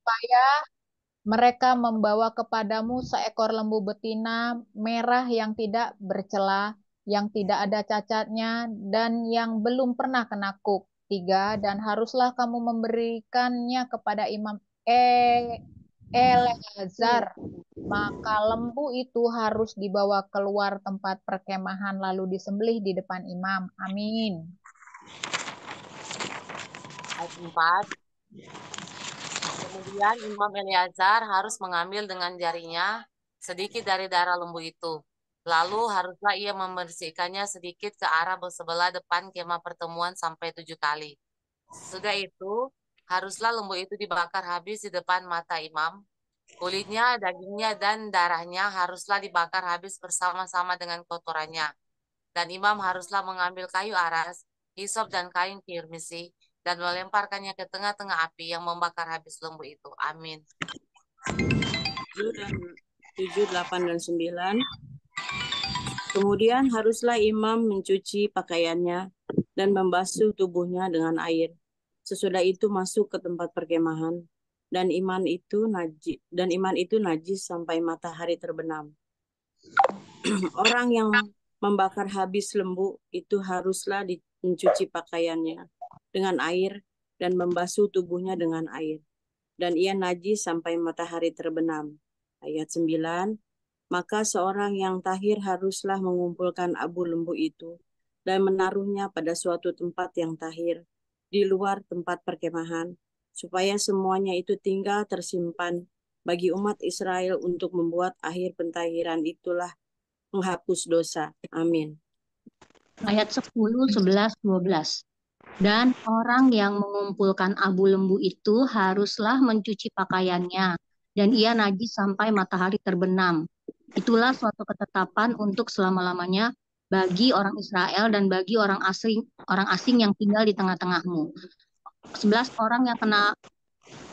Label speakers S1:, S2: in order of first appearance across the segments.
S1: supaya mereka membawa kepadamu seekor lembu betina merah yang tidak bercela, yang tidak ada cacatnya, dan yang belum pernah kena kuk. Tiga, dan haruslah kamu memberikannya kepada Imam Eleazar. Maka lembu itu harus dibawa keluar tempat perkemahan lalu disembelih di depan imam. Amin.
S2: Ayat 4. Kemudian Imam Eleazar harus mengambil dengan jarinya sedikit dari darah lembu itu. Lalu haruslah ia membersihkannya sedikit ke arah sebelah depan kemah pertemuan sampai 7 kali. Sesudah itu, haruslah lembu itu dibakar habis di depan mata imam. Kulitnya, dagingnya, dan darahnya haruslah dibakar habis bersama-sama dengan kotorannya. Dan imam haruslah mengambil kayu aras, hisop dan kain kirmisi, dan melemparkannya ke tengah-tengah api yang membakar habis lembu itu. Amin.
S3: 7, 8, dan 9. Kemudian haruslah imam mencuci pakaiannya dan membasuh tubuhnya dengan air. Sesudah itu masuk ke tempat perkemahan, dan iman itu najis sampai matahari terbenam. Orang yang membakar habis lembu itu haruslah mencuci pakaiannya dengan air dan membasuh tubuhnya dengan air. Dan ia najis sampai matahari terbenam. Ayat 9. Maka seorang yang tahir haruslah mengumpulkan abu lembu itu dan menaruhnya pada suatu tempat yang tahir di luar tempat perkemahan, supaya semuanya itu tinggal tersimpan bagi umat Israel untuk membuat akhir pentahiran itulah menghapus dosa. Amin.
S4: Ayat 10, 11, 12. Dan orang yang mengumpulkan abu lembu itu haruslah mencuci pakaiannya, dan ia najis sampai matahari terbenam. Itulah suatu ketetapan untuk selama-lamanya bagi orang Israel dan bagi orang asing yang tinggal di tengah-tengahmu. 11 orang yang kena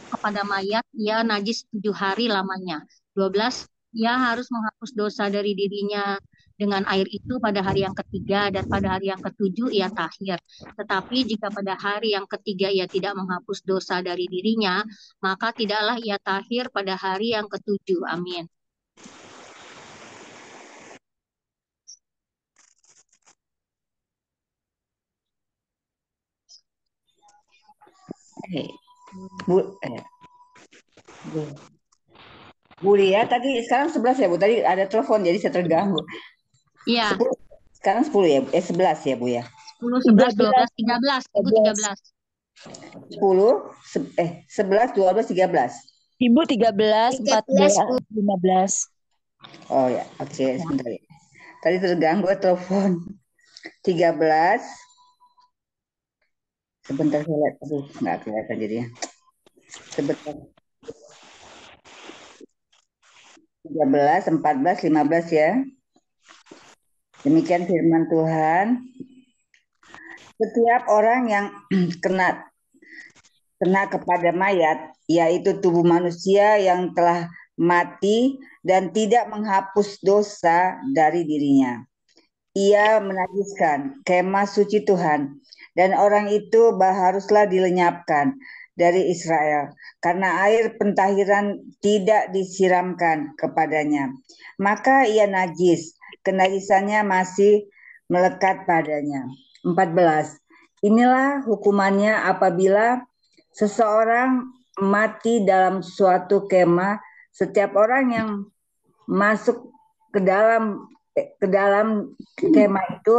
S4: kepada mayat, ia najis 7 hari lamanya. 12, ia harus menghapus dosa dari dirinya dengan air itu pada hari yang ketiga, dan pada hari yang ketujuh ia tahir. Tetapi jika pada hari yang ketiga ia tidak menghapus dosa dari dirinya, maka tidaklah ia tahir pada hari yang ketujuh. Amin.
S5: Bu Lia, tadi sekarang 11 ya Bu, tadi ada telepon jadi saya terganggu.
S4: Iya.
S5: 10, sekarang 10 ya, 11 ya Bu ya.
S4: 10, 11, 12, 13, Ibu 13.
S5: 10, 11, 12, 13.
S6: Ibu 13, 14, 15.
S5: Oh ya, oke, sebentar ya. Tadi terganggu telepon. 13. Sebentar saya lihat, aduh nggak kelihatan jadinya. Sebentar. 13, 14, 15 ya. Demikian firman Tuhan. Setiap orang yang kena kepada mayat, yaitu tubuh manusia yang telah mati dan tidak menghapus dosa dari dirinya, ia menajiskan kemah suci Tuhan, dan orang itu haruslah dilenyapkan dari Israel, karena air pentahiran tidak disiramkan kepadanya. Maka ia najis, kenajisannya masih melekat padanya. 14. Inilah hukumannya apabila seseorang mati dalam suatu kemah. Setiap orang yang masuk ke dalam kemah itu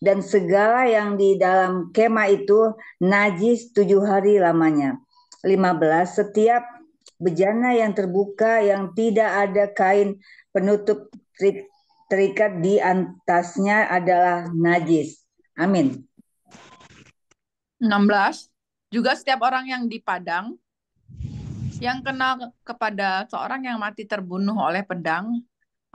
S5: dan segala yang di dalam kemah itu najis 7 hari lamanya. 15. Setiap bejana yang terbuka yang tidak ada kain penutup terikat di atasnya adalah najis. Amin.
S7: 16. Juga setiap orang yang di padang yang kena kepada seorang yang mati terbunuh oleh pedang,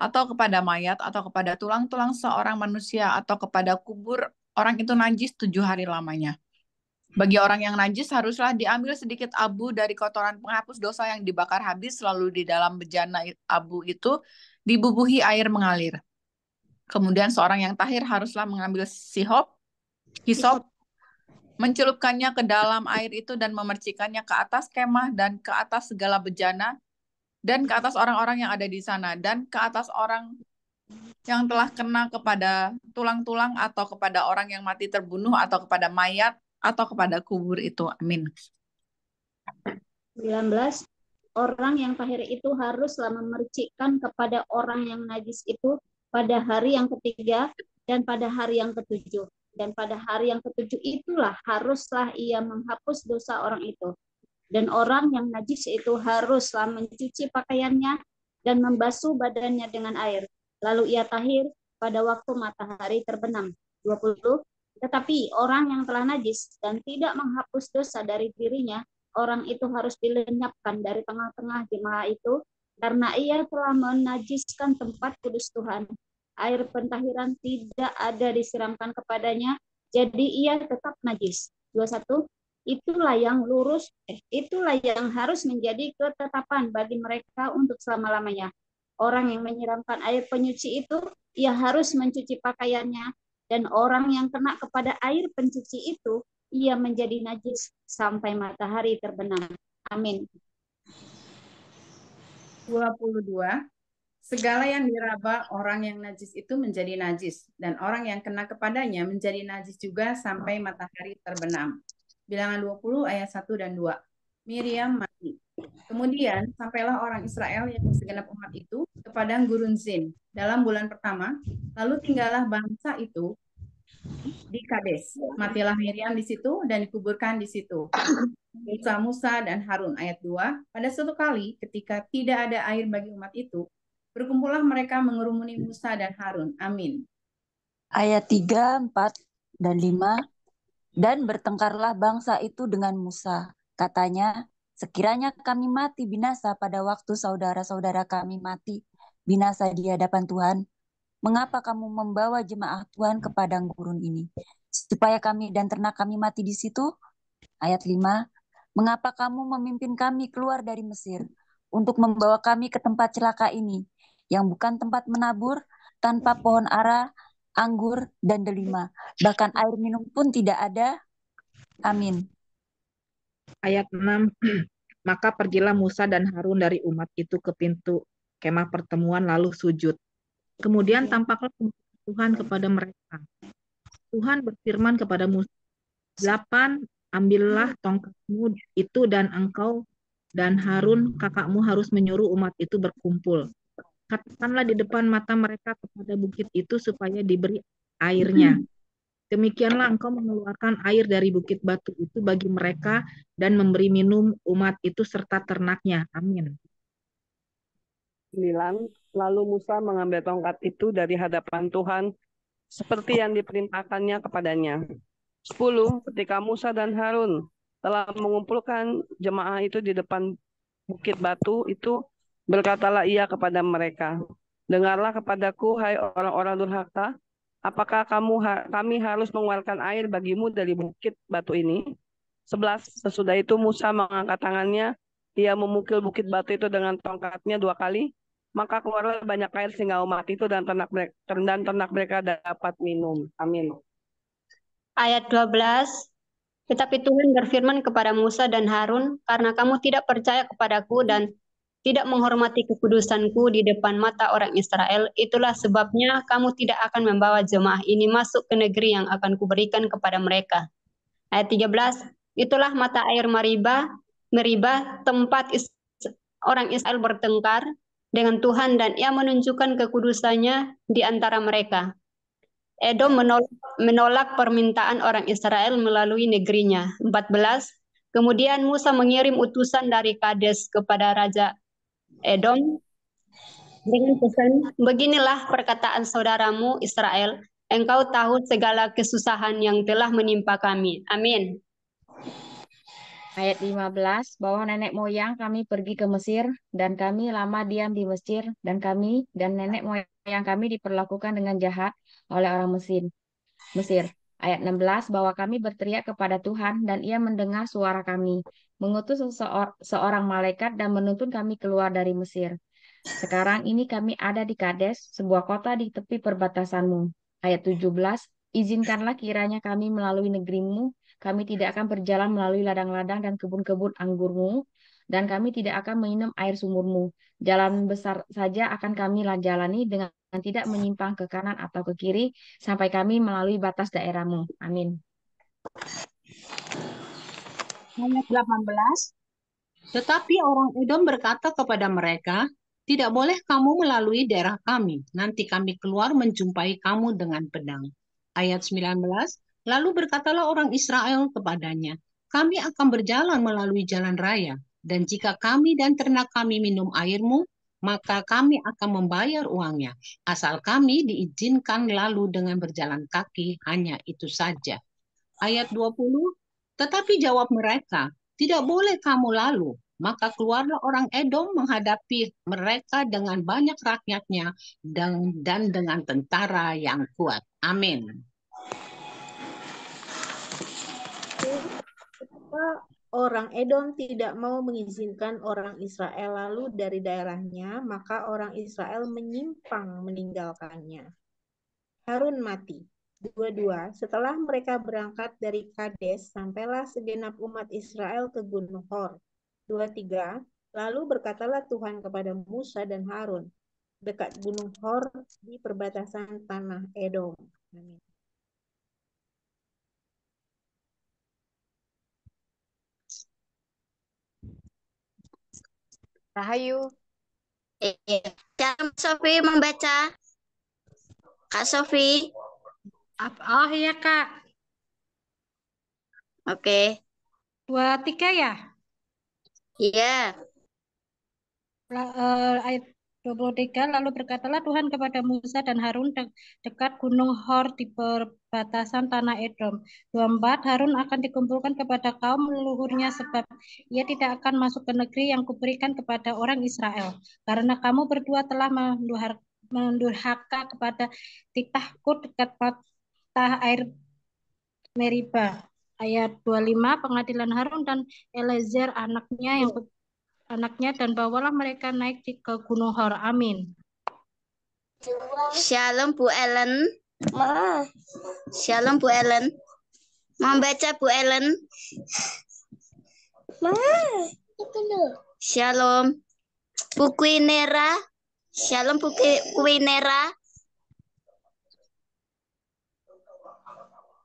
S7: atau kepada mayat, atau kepada tulang-tulang seorang manusia, atau kepada kubur, orang itu najis 7 hari lamanya. Bagi orang yang najis haruslah diambil sedikit abu dari kotoran penghapus dosa yang dibakar habis, lalu di dalam bejana abu itu dibubuhi air mengalir. Kemudian seorang yang tahir haruslah mengambil hisop mencelupkannya ke dalam air itu dan memercikannya ke atas kemah dan ke atas segala bejana dan ke atas orang-orang yang ada di sana dan ke atas orang yang telah kena kepada tulang-tulang atau kepada orang yang mati terbunuh atau kepada mayat atau kepada kubur itu. Amin.
S8: 19. Orang yang tahir itu haruslah memercikkan kepada orang yang najis itu pada hari yang ketiga dan pada hari yang ketujuh. Dan pada hari yang ketujuh itulah haruslah ia menghapus dosa orang itu. Dan orang yang najis itu haruslah mencuci pakaiannya dan membasuh badannya dengan air. Lalu ia tahir pada waktu matahari terbenam. 20. Tetapi orang yang telah najis dan tidak menghapus dosa dari dirinya, orang itu harus dilenyapkan dari tengah-tengah jemaah itu, karena ia telah menajiskan tempat kudus Tuhan. Air pentahiran tidak ada disiramkan kepadanya, jadi ia tetap najis. 21. Itulah yang harus menjadi ketetapan bagi mereka untuk selama-lamanya. Orang yang menyiramkan air penyuci itu, ia harus mencuci pakaiannya, dan orang yang kena kepada air pencuci itu, ia menjadi najis sampai matahari terbenam. Amin.
S9: 22. Segala yang diraba orang yang najis itu menjadi najis, dan orang yang kena kepadanya menjadi najis juga sampai matahari terbenam. Bilangan 20 ayat 1 dan 2. Miriam mati. Kemudian sampailah orang Israel yang segenap umat itu ke padang gurun Zin dalam bulan pertama, lalu tinggallah bangsa itu di Kades. Matilah Miriam di situ dan dikuburkan di situ. Musa dan Harun ayat 2. Pada suatu kali ketika tidak ada air bagi umat itu, berkumpullah mereka mengerumuni Musa dan Harun. Amin.
S6: Ayat 3, 4, dan 5. Dan bertengkarlah bangsa itu dengan Musa. Katanya, sekiranya kami mati binasa pada waktu saudara-saudara kami mati binasa di hadapan Tuhan, mengapa kamu membawa jemaah Tuhan ke padang gurun ini? Supaya kami dan ternak kami mati di situ? Ayat 5. Mengapa kamu memimpin kami keluar dari Mesir untuk membawa kami ke tempat celaka ini, yang bukan tempat menabur, tanpa pohon ara, anggur, dan delima, bahkan air minum pun tidak ada? Amin.
S10: Ayat 6. Maka pergilah Musa dan Harun dari umat itu ke pintu kemah pertemuan lalu sujud. Kemudian tampaklah Tuhan kepada mereka. Tuhan berfirman kepada Musa, 8, ambillah tongkatmu itu dan engkau dan Harun kakakmu harus menyuruh umat itu berkumpul. Katakanlah di depan mata mereka kepada bukit itu supaya diberi airnya. Demikianlah engkau mengeluarkan air dari bukit batu itu bagi mereka dan memberi minum umat itu serta ternaknya. Amin.
S11: 9. Lalu Musa mengambil tongkat itu dari hadapan Tuhan seperti yang diperintahkannya kepadanya. 10. Ketika Musa dan Harun telah mengumpulkan jemaah itu di depan bukit batu itu, berkatalah ia kepada mereka, dengarlah kepadaku, hai orang-orang durhaka, apakah kami harus mengeluarkan air bagimu dari bukit batu ini? 11. Sesudah itu Musa mengangkat tangannya, ia memukul bukit batu itu dengan tongkatnya 2 kali, maka keluarlah banyak air sehingga umat itu dan ternak mereka dapat minum. Amin.
S12: Ayat 12. Tetapi Tuhan berfirman kepada Musa dan Harun, karena kamu tidak percaya kepadaku dan tidak menghormati kekudusanku di depan mata orang Israel, itulah sebabnya kamu tidak akan membawa jemaah ini masuk ke negeri yang akan kuberikan kepada mereka. Ayat 13. Itulah mata air Meribah, tempat orang Israel bertengkar dengan Tuhan dan ia menunjukkan kekudusannya di antara mereka. Edom menolak permintaan orang Israel melalui negerinya. 14. Kemudian Musa mengirim utusan dari Kades kepada Raja Edom dengan pesan, beginilah perkataan saudaramu Israel, engkau tahu segala kesusahan yang telah menimpa kami. Amin.
S13: Ayat 15, bahwa nenek moyang kami pergi ke Mesir, dan kami lama diam di Mesir, dan kami dan nenek moyang kami diperlakukan dengan jahat oleh orang Mesir. Ayat 16, bahwa kami berteriak kepada Tuhan, dan ia mendengar suara kami, mengutus seorang malaikat dan menuntun kami keluar dari Mesir. Sekarang ini kami ada di Kades, sebuah kota di tepi perbatasanmu. Ayat 17, izinkanlah kiranya kami melalui negerimu Kami tidak akan berjalan melalui ladang-ladang dan kebun-kebun anggurmu, dan kami tidak akan minum air sumurmu. Jalan besar saja akan kami jalani dengan tidak menyimpang ke kanan atau ke kiri, sampai kami melalui batas daerahmu. Amin.
S14: Ayat 18. Tetapi orang Edom berkata kepada mereka, tidak boleh kamu melalui daerah kami, nanti kami keluar menjumpai kamu dengan pedang. Ayat 19, lalu berkatalah orang Israel kepadanya, kami akan berjalan melalui jalan raya, dan jika kami dan ternak kami minum airmu, maka kami akan membayar uangnya, asal kami diizinkan lalu dengan berjalan kaki, hanya itu saja. Ayat 20, tetapi jawab mereka, tidak boleh kamu lalu. Maka keluarlah orang Edom menghadapi mereka dengan banyak rakyatnya dan dengan tentara yang kuat. Amin.
S15: Orang Edom tidak mau mengizinkan orang Israel lalu dari daerahnya, maka orang Israel menyimpang meninggalkannya. Harun mati. 22. Setelah mereka berangkat dari Kades, sampailah segenap umat Israel ke Gunung Hor. 23. Lalu berkatalah Tuhan kepada Musa dan Harun dekat Gunung Hor di perbatasan tanah Edom. Amin.
S16: Rahayu. Kak Sofi membaca. Kak Sofi.
S4: Oh iya Kak.
S16: Oke.
S4: 23 ya?
S16: Iya.
S4: Ayat 23, lalu berkatalah Tuhan kepada Musa dan Harun dekat Gunung Hor di perbatasan tanah Edom. 24, Harun akan dikumpulkan kepada kaum leluhurnya sebab ia tidak akan masuk ke negeri yang kuberikan kepada orang Israel. Karena kamu berdua telah mendurhaka kepada titahku dekat patah air Meriba. Ayat 25, pengadilan Harun dan Eleazar anaknya dan bawalah mereka naik ke Gunung Hor. Amin.
S16: Shalom Bu Ellen. Shalom Bu Ellen. Membaca Bu Ellen. Shalom Bu Quinera. Shalom Bu Quinera.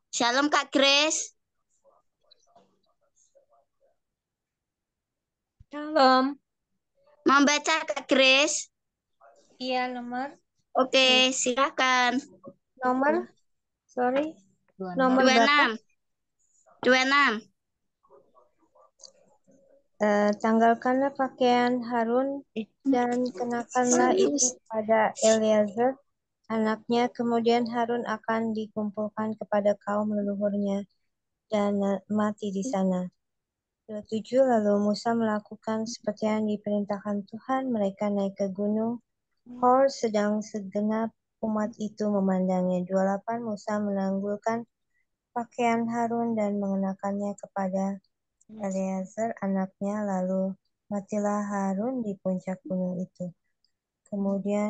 S16: Shalom Kak Grace.
S17: Shalom.
S16: Membaca Kak Grace.
S17: Iya, nomor.
S16: Oke, silakan.
S17: Nomor, sorry. Nomor
S16: 26. 26.
S17: Tanggalkanlah pakaian Harun dan kenakanlah itu pada Eleazar, anaknya. Kemudian Harun akan dikumpulkan kepada kaum leluhurnya dan mati di sana. 27, lalu Musa melakukan seperti yang diperintahkan Tuhan. Mereka naik ke gunung Hor, sedang segenap umat itu memandangnya. 28, Musa menanggulkan pakaian Harun dan mengenakannya kepada Eleazar anaknya, lalu matilah Harun di puncak gunung itu. Kemudian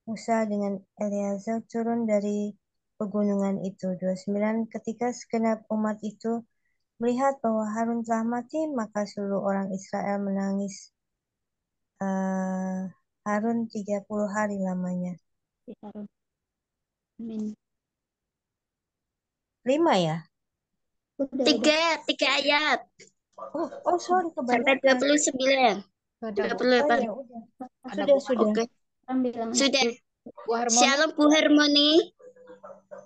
S17: Musa dengan Eleazar turun dari pegunungan itu. 29, ketika segenap umat itu melihat bahwa Harun telah mati, maka seluruh orang Israel menangis Harun 30 hari lamanya. 5 ya?
S16: 3 ayat.
S17: Sorry,
S16: sampai
S17: kebanyakan.
S16: 29. 28.
S17: Sudah.
S16: Oke. Sudah. Shalom Bu Harmoni.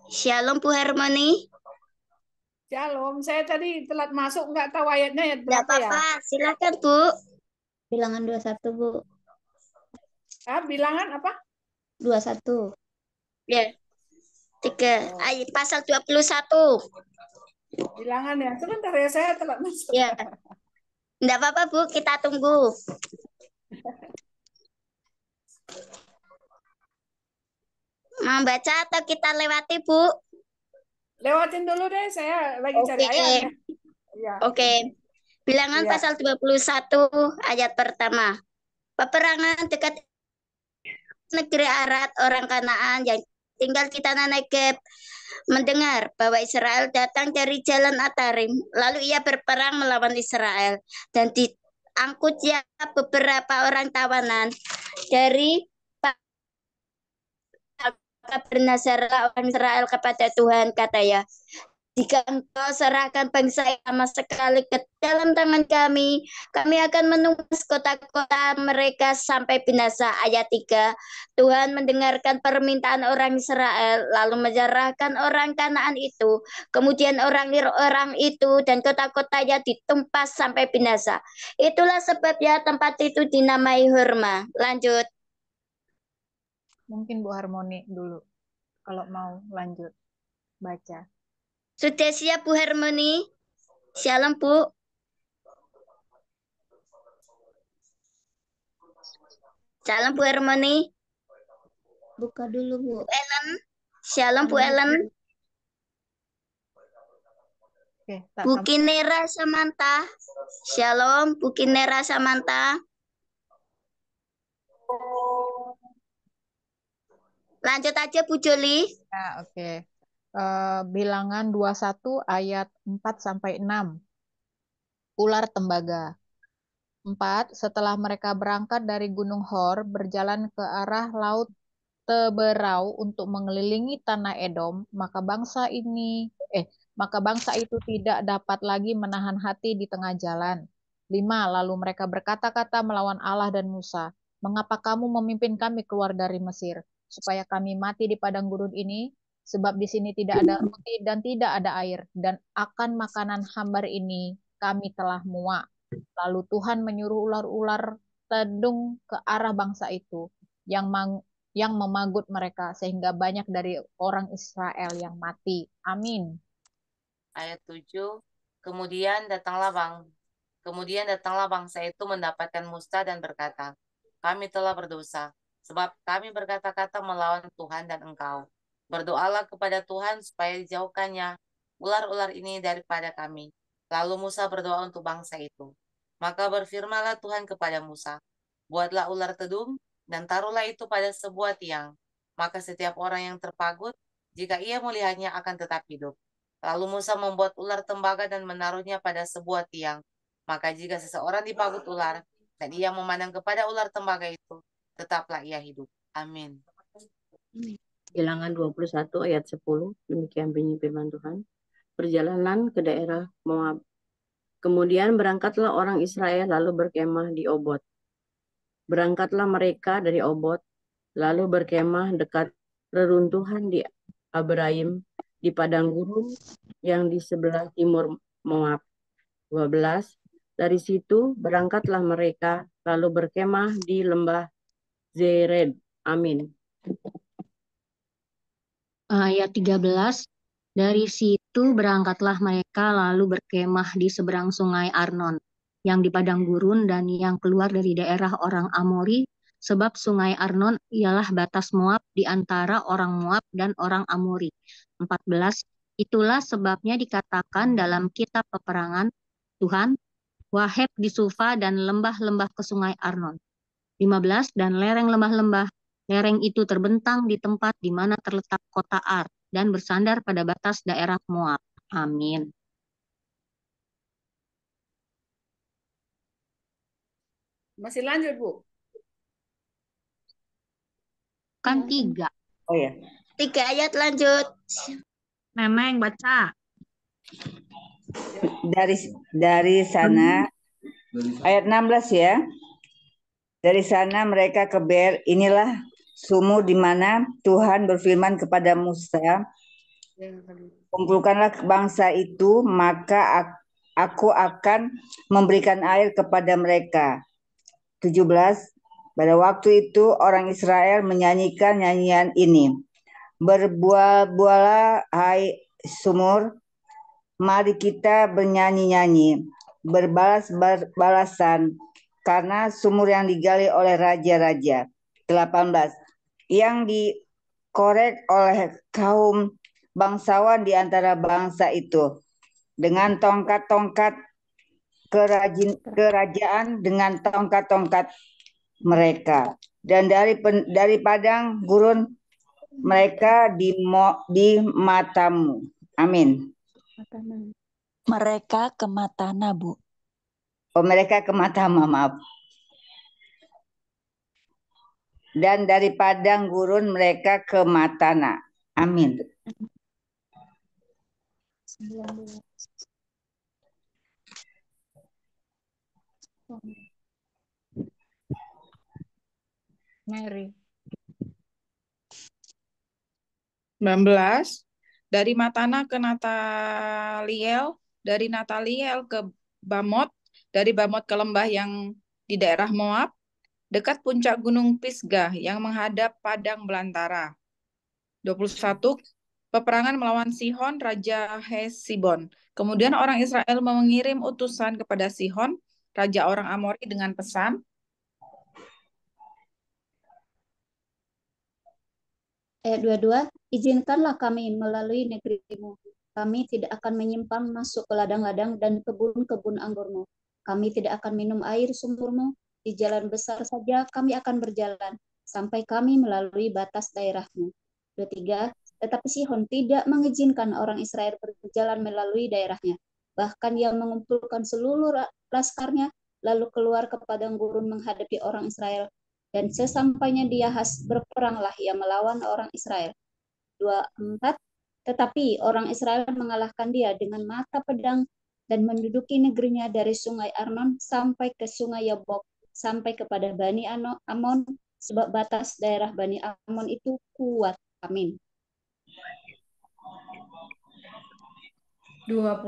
S16: Shalom Bu Harmoni.
S9: Shalom, saya tadi telat masuk, nggak tahu ayatnya ayat berapa ya?
S16: Apa-apa, silakan Bu.
S8: Bilangan 21, Bu.
S9: Bilangan apa?
S8: 21.
S16: Ya. 3 ayat pasal 21.
S9: Bilangan ya. Sebentar ya, saya telat masuk.
S16: Ya. Enggak apa-apa, Bu, kita tunggu. Mau baca atau kita lewati, Bu?
S9: Lewatin dulu deh, saya lagi cari ayatnya. Ya.
S16: Oke. Bilangan pasal 21 ayat pertama. Peperangan dekat negeri Arad orang Kanaan yang tinggal di tanah Negeb mendengar bahwa Israel datang dari jalan Atarim. Lalu ia berperang melawan Israel dan diangkutnya beberapa orang tawanan dari bernazarlah orang Israel kepada Tuhan, katanya, jika engkau serahkan bangsa sama sekali ke dalam tangan kami akan menumpas kota-kota mereka sampai binasa. Ayat 3, Tuhan mendengarkan permintaan orang Israel, lalu menyerahkan orang Kanaan itu. Kemudian orang itu dan kota-kotanya ditumpas sampai binasa. Itulah sebabnya tempat itu dinamai Horma. Lanjut.
S1: Mungkin Bu Harmoni dulu, kalau mau lanjut baca.
S16: Sudah siap Bu Harmoni? Shalom Bu. Shalom Bu Harmoni.
S8: Buka dulu Bu.
S16: Ellen. Shalom Bu Ellen.
S1: Oke,
S16: Bu Kinera Samantha. Shalom Bu Kinera Samantha. Lanjut aja Bu Joli.
S1: Ya, oke. Bilangan 21 ayat 4-6. Ular tembaga. 4. Setelah mereka berangkat dari Gunung Hor, berjalan ke arah Laut Teberau untuk mengelilingi tanah Edom, maka bangsa itu tidak dapat lagi menahan hati di tengah jalan. 5. Lalu mereka berkata-kata melawan Allah dan Musa, "Mengapa kamu memimpin kami keluar dari Mesir, supaya kami mati di padang gurun ini? Sebab di sini tidak ada roti dan tidak ada air, dan akan makanan hambar ini kami telah muak." Lalu Tuhan menyuruh ular-ular tedung ke arah bangsa itu, yang memagut mereka, sehingga banyak dari orang Israel yang mati. Amin.
S2: Ayat 7, kemudian datanglah bangsa itu mendapatkan Musa dan berkata, "Kami telah berdosa, sebab kami berkata-kata melawan Tuhan dan engkau. Berdoalah kepada Tuhan supaya dijauhkannya ular-ular ini daripada kami." Lalu Musa berdoa untuk bangsa itu. Maka berfirmanlah Tuhan kepada Musa, "Buatlah ular tedung dan taruhlah itu pada sebuah tiang. Maka setiap orang yang terpagut, jika ia melihatnya akan tetap hidup." Lalu Musa membuat ular tembaga dan menaruhnya pada sebuah tiang. Maka jika seseorang dipagut ular dan ia memandang kepada ular tembaga itu, tetaplah ia hidup. Amin.
S3: Bilangan 21 ayat 10, demikian bunyi firman Tuhan. Perjalanan ke daerah Moab. Kemudian berangkatlah orang Israel lalu berkemah di Obot. Berangkatlah mereka dari Obot, lalu berkemah dekat reruntuhan di Abraim, di padang gurun yang di sebelah timur Moab. 12. Dari situ berangkatlah mereka lalu berkemah di lembah Zered. Amin.
S4: Ayat 13, dari situ berangkatlah mereka lalu berkemah di seberang sungai Arnon, yang di padang gurun dan yang keluar dari daerah orang Amori, sebab sungai Arnon ialah batas Moab di antara orang Moab dan orang Amori. 14, itulah sebabnya dikatakan dalam kitab peperangan Tuhan, Waheb di Sufa dan lembah-lembah ke sungai Arnon. 15, dan lereng lembah-lembah. Lereng itu terbentang di tempat di mana terletak kota Ar dan bersandar pada batas daerah Moab. Amin.
S9: Masih lanjut, Bu?
S4: Kan 3.
S5: Oh ya.
S16: 3 ayat lanjut.
S10: Neneng baca.
S5: Dari sana, ayat 16 ya. Dari sana mereka ke Ber, inilah sumur di mana Tuhan berfirman kepada Musa, "Kumpulkanlah bangsa itu, maka aku akan memberikan air kepada mereka." 17. Pada waktu itu orang Israel menyanyikan nyanyian ini, "Berbual-bualah hai sumur, mari kita bernyanyi-nyanyi, berbalas-balasan, karena sumur yang digali oleh raja-raja." 18. Yang dikorek oleh kaum bangsawan di antara bangsa itu dengan tongkat-tongkat kerajaan dengan tongkat-tongkat mereka. Dan dari padang gurun mereka di matamu. Amin.
S6: Mereka ke Matana, Bu.
S5: Oh, mereka ke Matana, maaf. Dan dari padang gurun mereka ke Matana. Amin.
S1: Mary.
S7: 19. Dari Matana ke Nataliel, dari Nataliel ke Bamot, dari Bamot ke lembah yang di daerah Moab, dekat puncak gunung Pisgah yang menghadap padang belantara. 21. Peperangan melawan Sihon, Raja Hesibon. Kemudian orang Israel mengirim utusan kepada Sihon, Raja orang Amori dengan pesan,
S8: Ayat 22, izinkanlah kami melalui negerimu. Kami tidak akan menyimpang masuk ke ladang-ladang dan kebun-kebun anggurmu. Kami tidak akan minum air sumurmu. Di jalan besar saja kami akan berjalan, sampai kami melalui batas daerahmu. 23, tetapi Sihon tidak mengizinkan orang Israel berjalan melalui daerahnya. Bahkan ia mengumpulkan seluruh laskarnya, lalu keluar ke padang gurun menghadapi orang Israel. Dan sesampainya di Yahas, berperanglah ia melawan orang Israel. 24. Tetapi orang Israel mengalahkan dia dengan mata pedang dan menduduki negerinya dari sungai Arnon sampai ke sungai Yabok, sampai kepada Bani Amon, sebab batas daerah Bani Amon itu kuat. Amin.
S9: 25.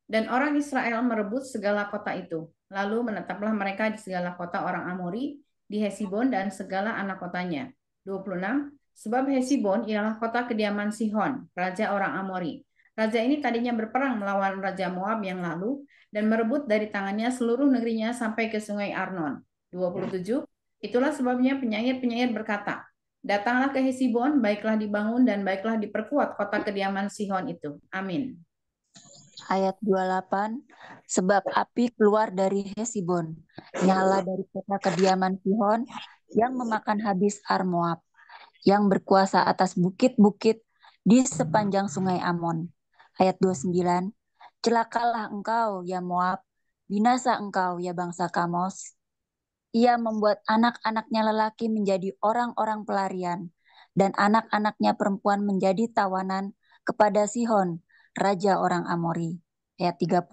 S9: Dan orang Israel merebut segala kota itu. Lalu menetaplah mereka di segala kota orang Amori, di Hesibon dan segala anak kotanya. 26. Sebab Hesibon ialah kota kediaman Sihon, raja orang Amori. Raja ini tadinya berperang melawan Raja Moab yang lalu dan merebut dari tangannya seluruh negerinya sampai ke sungai Arnon. 27. Itulah sebabnya penyair-penyair berkata, datanglah ke Hesibon, baiklah dibangun dan baiklah diperkuat kota kediaman Sihon itu. Amin.
S6: Ayat 28, sebab api keluar dari Hesibon, nyala dari kota kediaman Sihon yang memakan habis Moab, yang berkuasa atas bukit-bukit di sepanjang sungai Amon. Ayat 29, celakalah engkau ya Moab, binasa engkau ya bangsa Kamos. Ia membuat anak-anaknya lelaki menjadi orang-orang pelarian, dan anak-anaknya perempuan menjadi tawanan kepada Sihon, raja orang Amori. Ayat 30,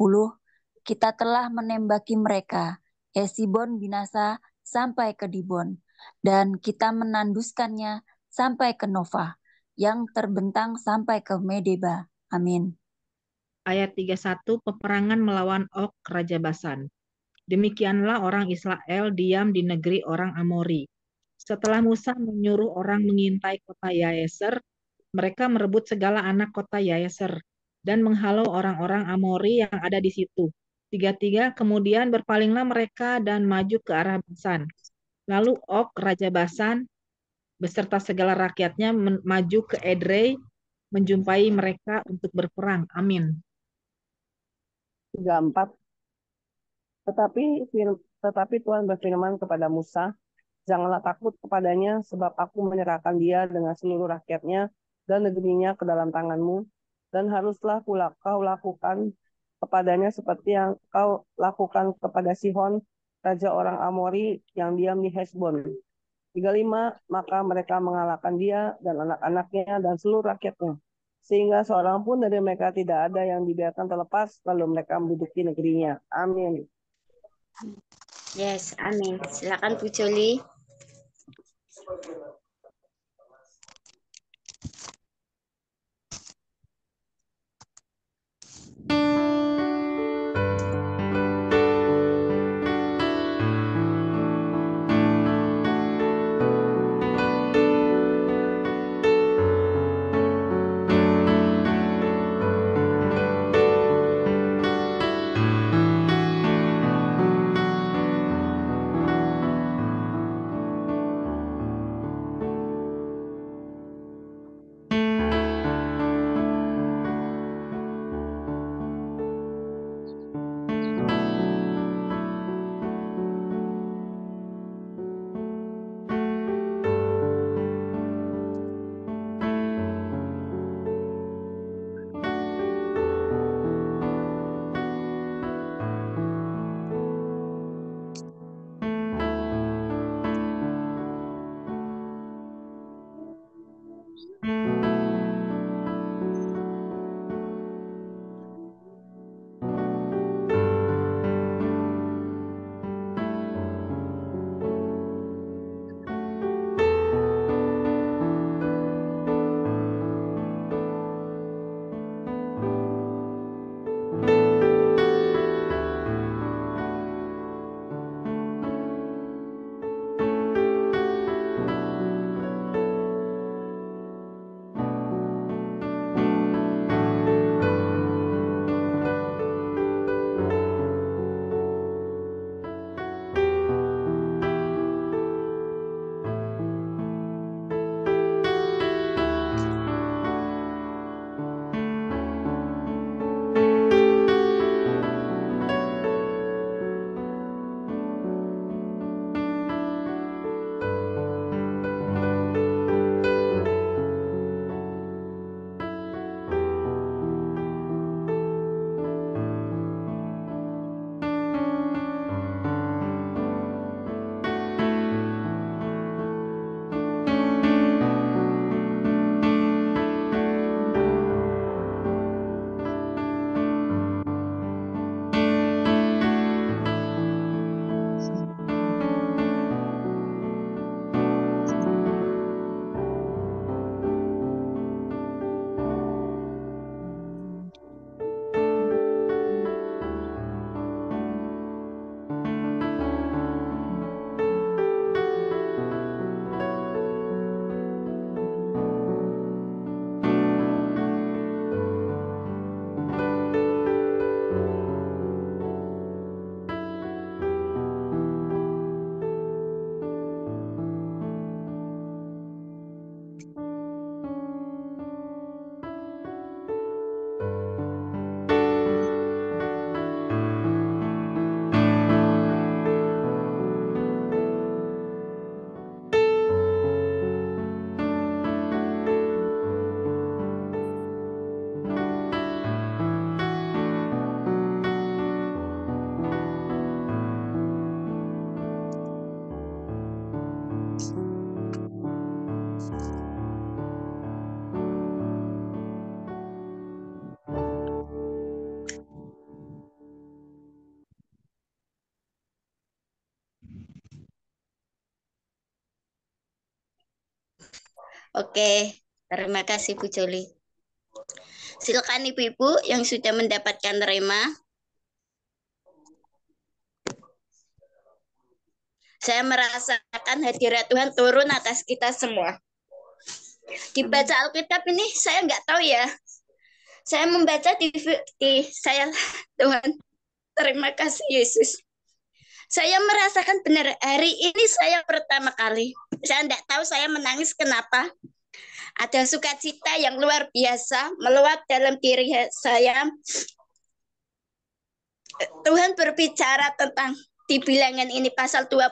S6: kita telah menembaki mereka, Hesibon binasa sampai ke Dibon, dan kita menanduskannya sampai ke Nova, yang terbentang sampai ke Medeba. Amin.
S10: Ayat 31, peperangan melawan Og, Raja Basan. Demikianlah orang Israel diam di negeri orang Amori. Setelah Musa menyuruh orang mengintai kota Yaeser, mereka merebut segala anak kota Yaeser dan menghalau orang-orang Amori yang ada di situ. 33, kemudian berpalinglah mereka dan maju ke arah Basan. Lalu Og, Raja Basan, beserta segala rakyatnya maju ke Edrei, menjumpai mereka untuk berperang. Amin.
S11: 34. Tetapi Tuhan berfirman kepada Musa, janganlah takut kepadanya, sebab aku menyerahkan dia dengan seluruh rakyatnya dan negerinya ke dalam tanganmu, dan haruslah kau lakukan kepadanya seperti yang kau lakukan kepada Sihon, raja orang Amori yang diam di Hesbon. 35, maka mereka mengalahkan dia dan anak-anaknya dan seluruh rakyatnya, sehingga seorang pun dari mereka tidak ada yang dibiarkan terlepas, lalu mereka menduduki negerinya. Amin.
S16: Yes, amin. Silakan Bu Joli. Oke, terima kasih Bu Joli. Silakan Ibu-ibu yang sudah mendapatkan rema. Saya merasakan hadirat Tuhan turun atas kita semua. Dibaca Alkitab ini saya nggak tahu ya. Saya membaca saya Tuhan, terima kasih Yesus. Saya merasakan benar hari ini saya pertama kali. Saya tidak tahu saya menangis kenapa. Ada sukacita yang luar biasa meluap dalam diri saya. Tuhan berbicara tentang di bilangan ini pasal 20.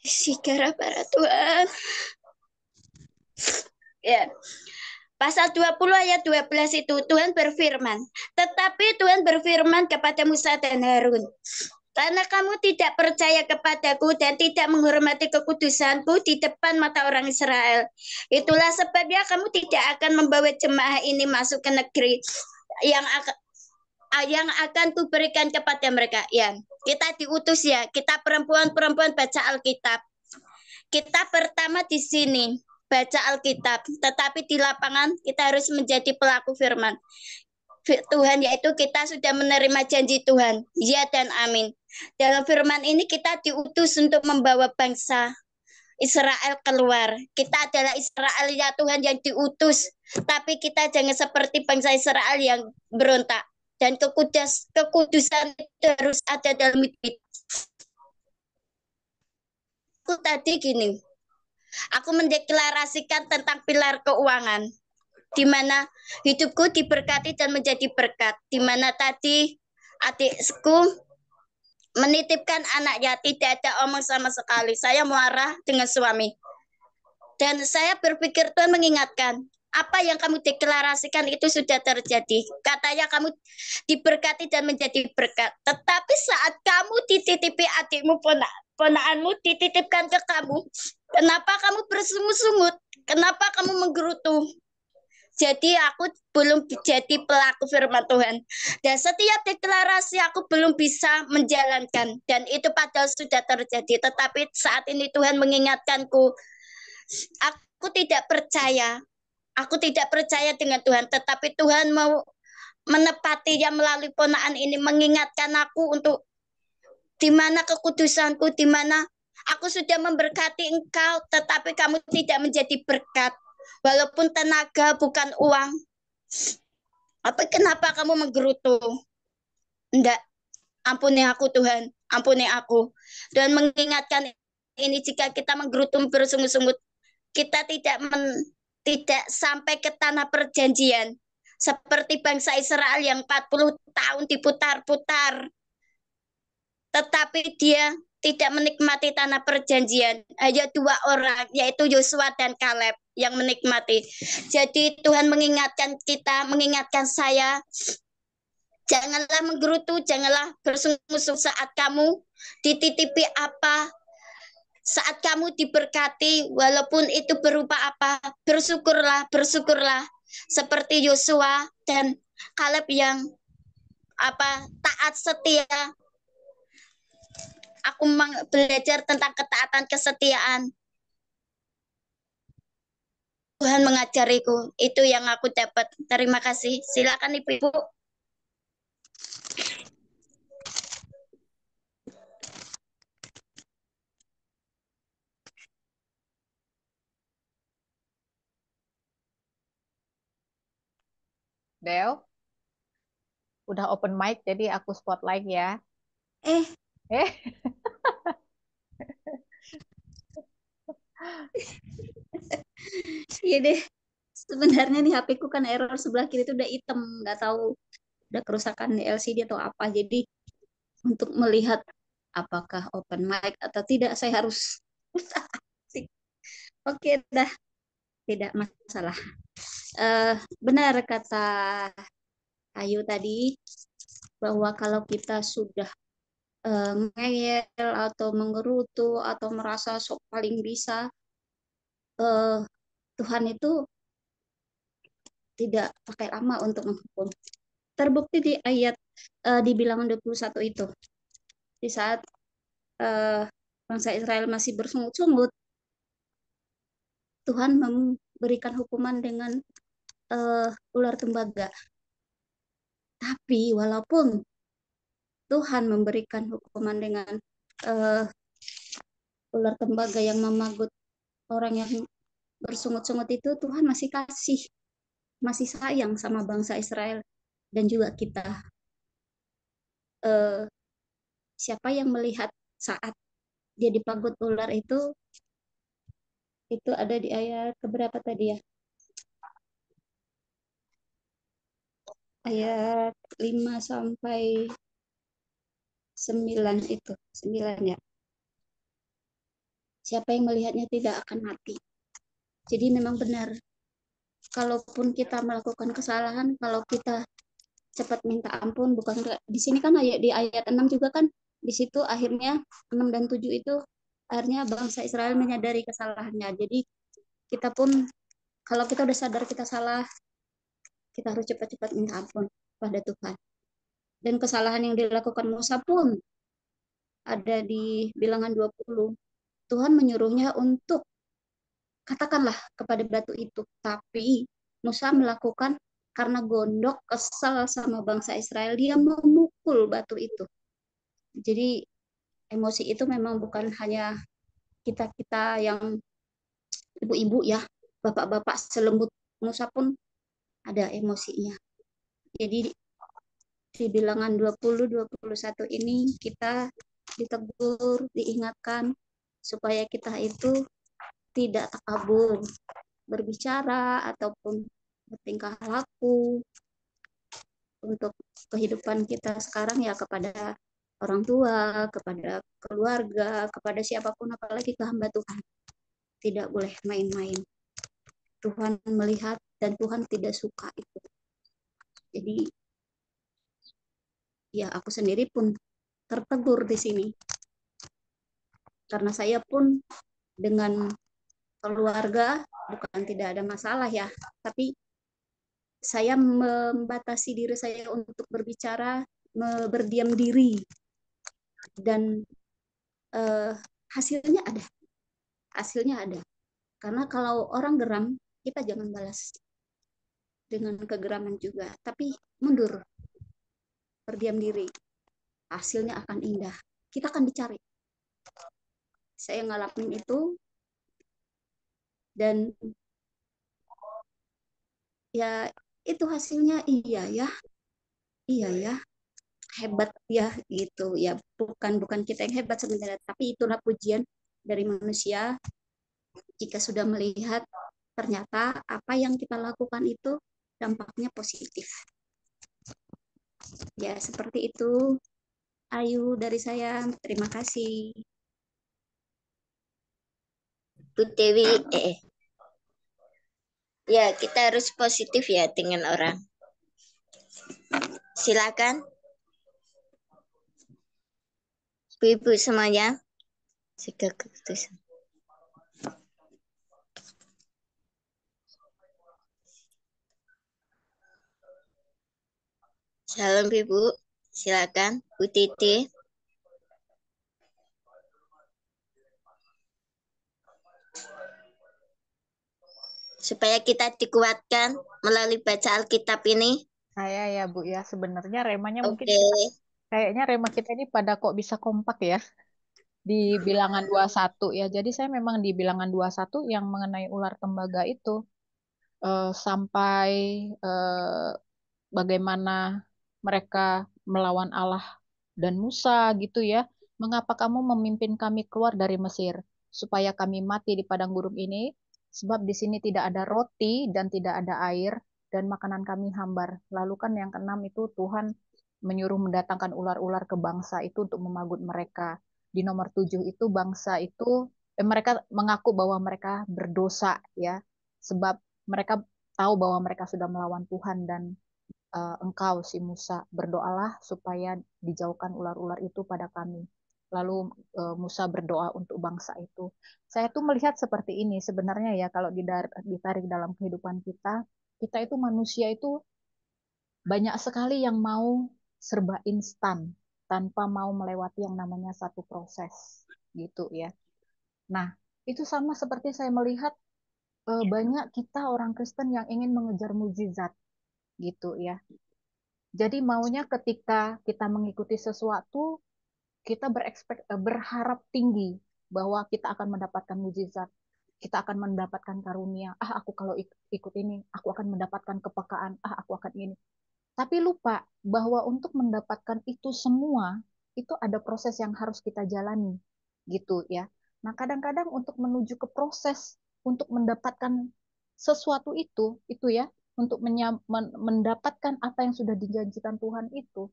S16: Sigara para Tuhan. Ya. Pasal 20 ayat 12 itu Tuhan berfirman. Tetapi Tuhan berfirman kepada Musa dan Harun. Karena kamu tidak percaya kepadaku dan tidak menghormati kekudusanku di depan mata orang Israel. Itulah sebabnya kamu tidak akan membawa jemaah ini masuk ke negeri yang akan kuberikan kepada mereka. Ya, kita diutus ya. Kita perempuan-perempuan baca Alkitab. Kita pertama di sini baca Alkitab, tetapi di lapangan kita harus menjadi pelaku firman Tuhan, yaitu kita sudah menerima janji Tuhan, ya dan amin. Dalam firman ini kita diutus untuk membawa bangsa Israel keluar. Kita adalah Israel ya Tuhan yang diutus, tapi kita jangan seperti bangsa Israel yang berontak. Dan kekudusan itu harus ada dalam hidup. Aku tadi gini, aku mendeklarasikan tentang pilar keuangan, di mana hidupku diberkati dan menjadi berkat, di mana tadi adikku menitipkan anaknya, tidak ada omong sama sekali. Saya marah dengan suami. Dan saya berpikir Tuhan mengingatkan, apa yang kamu deklarasikan itu sudah terjadi. Katanya kamu diberkati dan menjadi berkat. Tetapi saat kamu dititipi adikmu, ponakanmu dititipkan ke kamu, kenapa kamu bersungut-sungut? Kenapa kamu menggerutu? Jadi aku belum jadi pelaku firman Tuhan. Dan setiap deklarasi aku belum bisa menjalankan. Dan itu padahal sudah terjadi. Tetapi saat ini Tuhan mengingatkanku. Aku tidak percaya. Aku tidak percaya dengan Tuhan. Tetapi Tuhan mau menepatinya melalui ponakan ini. Mengingatkan aku untuk di mana kekudusanku, di mana aku sudah memberkati engkau. Tetapi kamu tidak menjadi berkat. Walaupun tenaga bukan uang. Apa kenapa kamu menggerutu? Enggak. Ampuni aku Tuhan. Ampuni aku. Dan mengingatkan ini, jika kita menggerutu bersungut-sungut, kita tidak sampai ke tanah perjanjian. Seperti bangsa Israel yang 40 tahun diputar-putar. Tetapi dia tidak menikmati tanah perjanjian. Hanya 2 orang, yaitu Yosua dan Kaleb yang menikmati. Jadi Tuhan mengingatkan kita, mengingatkan saya, janganlah menggerutu, janganlah bersungut-sungut saat kamu dititipi apa, saat kamu diberkati, walaupun itu berupa apa, bersyukurlah, bersyukurlah. Seperti Yosua dan Kaleb yang taat setia. Aku belajar tentang ketaatan, kesetiaan. Tuhan mengajariku. Itu yang aku dapat. Terima kasih. Silakan Ibu-ibu.
S1: Del, udah open mic, jadi aku spotlight ya.
S8: Iya deh. Sebenarnya nih HP ku kan error sebelah kiri itu udah hitam, nggak tahu udah kerusakan di LCD atau apa. Jadi untuk melihat apakah open mic atau tidak, saya harus Oke dah, tidak masalah. Benar kata Ayu tadi bahwa kalau kita sudah ngeyel atau menggerutu atau merasa sok paling bisa, Tuhan itu tidak pakai lama untuk menghukum. Terbukti di ayat di Bilangan 21 itu. Di saat bangsa Israel masih bersungut-sungut, Tuhan memberikan hukuman dengan ular tembaga. Tapi walaupun Tuhan memberikan hukuman dengan ular tembaga yang memagut orang yang bersungut-sungut itu, Tuhan masih kasih, masih sayang sama bangsa Israel dan juga kita. Siapa yang melihat saat dia dipagut ular itu ada di ayat keberapa tadi ya? Ayat 5 sampai 9 itu, 9 ya. Siapa yang melihatnya tidak akan mati. Jadi memang benar, kalaupun kita melakukan kesalahan, kalau kita cepat minta ampun, bukan di sini kan di ayat 6 juga kan, di situ akhirnya 6 dan 7 itu akhirnya bangsa Israel menyadari kesalahannya. Jadi kita pun kalau kita udah sadar kita salah, kita harus cepat-cepat minta ampun pada Tuhan. Dan kesalahan yang dilakukan Musa pun ada di Bilangan 20. Tuhan menyuruhnya untuk katakanlah kepada batu itu, tapi Musa melakukan karena gondok, kesal sama bangsa Israel, dia memukul batu itu. Jadi emosi itu memang bukan hanya kita-kita yang ibu-ibu ya, bapak-bapak selembut Musa pun ada emosinya. Jadi di Bilangan 20-21 ini kita ditegur, diingatkan supaya kita itu tidak takabur berbicara ataupun bertingkah laku untuk kehidupan kita sekarang ya, kepada orang tua, kepada keluarga, kepada siapapun, apalagi ke hamba Tuhan. Tidak boleh main-main. Tuhan melihat dan Tuhan tidak suka itu. Jadi ya aku sendiri pun tertegur di sini. Karena saya pun dengan keluarga bukan tidak ada masalah ya, tapi saya membatasi diri saya untuk berbicara, berdiam diri, dan hasilnya ada. Karena kalau orang geram, kita jangan balas dengan kegeraman juga, tapi mundur, berdiam diri, hasilnya akan indah, kita akan dicari. Saya ngalamin itu, dan ya itu hasilnya iya ya, hebat ya gitu ya. Bukan kita yang hebat sebenarnya, tapi itulah pujian dari manusia jika sudah melihat ternyata apa yang kita lakukan itu dampaknya positif. Ya seperti itu. Ayu dari saya, terima kasih.
S16: Bu Dewi, ya kita harus positif ya dengan orang. Silakan. Ibu-ibu semuanya. Jaga keputusan. Salam Ibu, silakan Bu Titi. Supaya kita dikuatkan melalui baca Alkitab ini.
S1: Saya ya Bu ya, sebenarnya remanya mungkin
S16: Oke.
S1: kayaknya rema kita ini pada kok bisa kompak ya di Bilangan 21 ya. Jadi saya memang di Bilangan 21 yang mengenai ular tembaga itu sampai bagaimana mereka melawan Allah dan Musa gitu ya. Mengapa kamu memimpin kami keluar dari Mesir supaya kami mati di padang gurun ini? Sebab di sini tidak ada roti dan tidak ada air dan makanan kami hambar. Lalu kan yang keenam itu Tuhan menyuruh mendatangkan ular-ular ke bangsa itu untuk memagut mereka. Di nomor 7 itu bangsa itu mereka mengaku bahwa mereka berdosa ya. Sebab mereka tahu bahwa mereka sudah melawan Tuhan dan engkau si Musa berdoalah supaya dijauhkan ular-ular itu pada kami. Lalu Musa berdoa untuk bangsa itu. Saya tuh melihat seperti ini sebenarnya ya, kalau ditarik dalam kehidupan kita, kita itu manusia itu banyak sekali yang mau serba instan tanpa mau melewati yang namanya satu proses gitu ya. Nah, itu sama seperti saya melihat banyak kita orang Kristen yang ingin mengejar mukjizat gitu ya. Jadi maunya ketika kita mengikuti sesuatu, kita berharap tinggi bahwa kita akan mendapatkan mukjizat, kita akan mendapatkan karunia. Aku kalau ikut ini, aku akan mendapatkan kepekaan. Aku akan ini. Tapi lupa bahwa untuk mendapatkan itu semua, itu ada proses yang harus kita jalani, gitu ya. Nah, kadang-kadang untuk menuju ke proses untuk mendapatkan sesuatu itu ya, untuk mendapatkan apa yang sudah dijanjikan Tuhan itu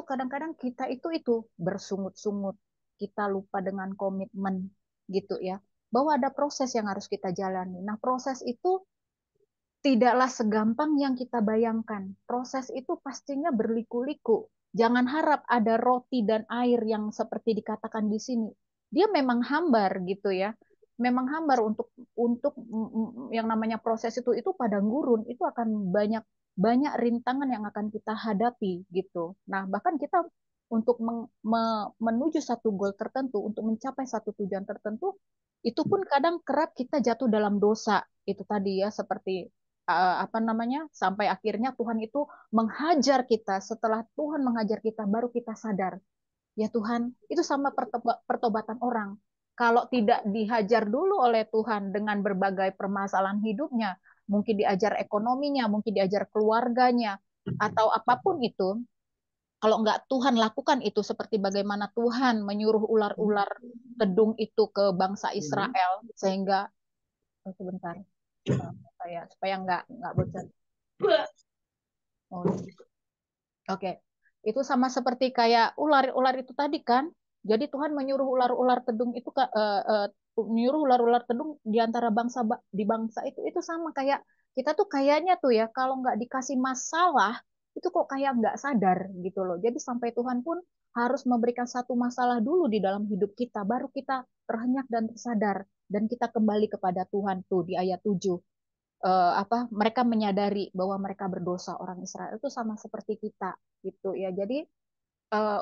S1: kadang-kadang kita itu bersungut-sungut, kita lupa dengan komitmen, gitu ya. Bahwa ada proses yang harus kita jalani. Nah, proses itu tidaklah segampang yang kita bayangkan. Proses itu pastinya berliku-liku. Jangan harap ada roti dan air yang seperti dikatakan di sini. Dia memang hambar gitu ya. Memang hambar untuk yang namanya proses itu padang gurun, itu akan banyak rintangan yang akan kita hadapi gitu. Nah, bahkan kita untuk menuju satu goal tertentu, untuk mencapai satu tujuan tertentu, itu pun kadang kerap kita jatuh dalam dosa. Itu tadi ya, seperti sampai akhirnya Tuhan itu menghajar kita. Setelah Tuhan menghajar kita, baru kita sadar, ya Tuhan, itu sama pertobatan orang. Kalau tidak dihajar dulu oleh Tuhan dengan berbagai permasalahan hidupnya, mungkin diajar ekonominya, mungkin diajar keluarganya, atau apapun itu, kalau enggak Tuhan lakukan itu, seperti bagaimana Tuhan menyuruh ular-ular kedung itu ke bangsa Israel, sehingga sebentar, supaya enggak bocor. Oke. Itu sama seperti kayak ular itu tadi kan. Jadi Tuhan menyuruh ular-ular kedung itu menyuruh ular-ular kedung di antara bangsa itu sama kayak kita tuh kayaknya tuh ya, kalau nggak dikasih masalah itu kok kayak nggak sadar gitu loh. Jadi sampai Tuhan pun harus memberikan satu masalah dulu di dalam hidup kita, baru kita terhenyak dan tersadar, dan kita kembali kepada Tuhan tuh di ayat 7. Mereka menyadari bahwa mereka berdosa. Orang Israel itu sama seperti kita gitu ya. Jadi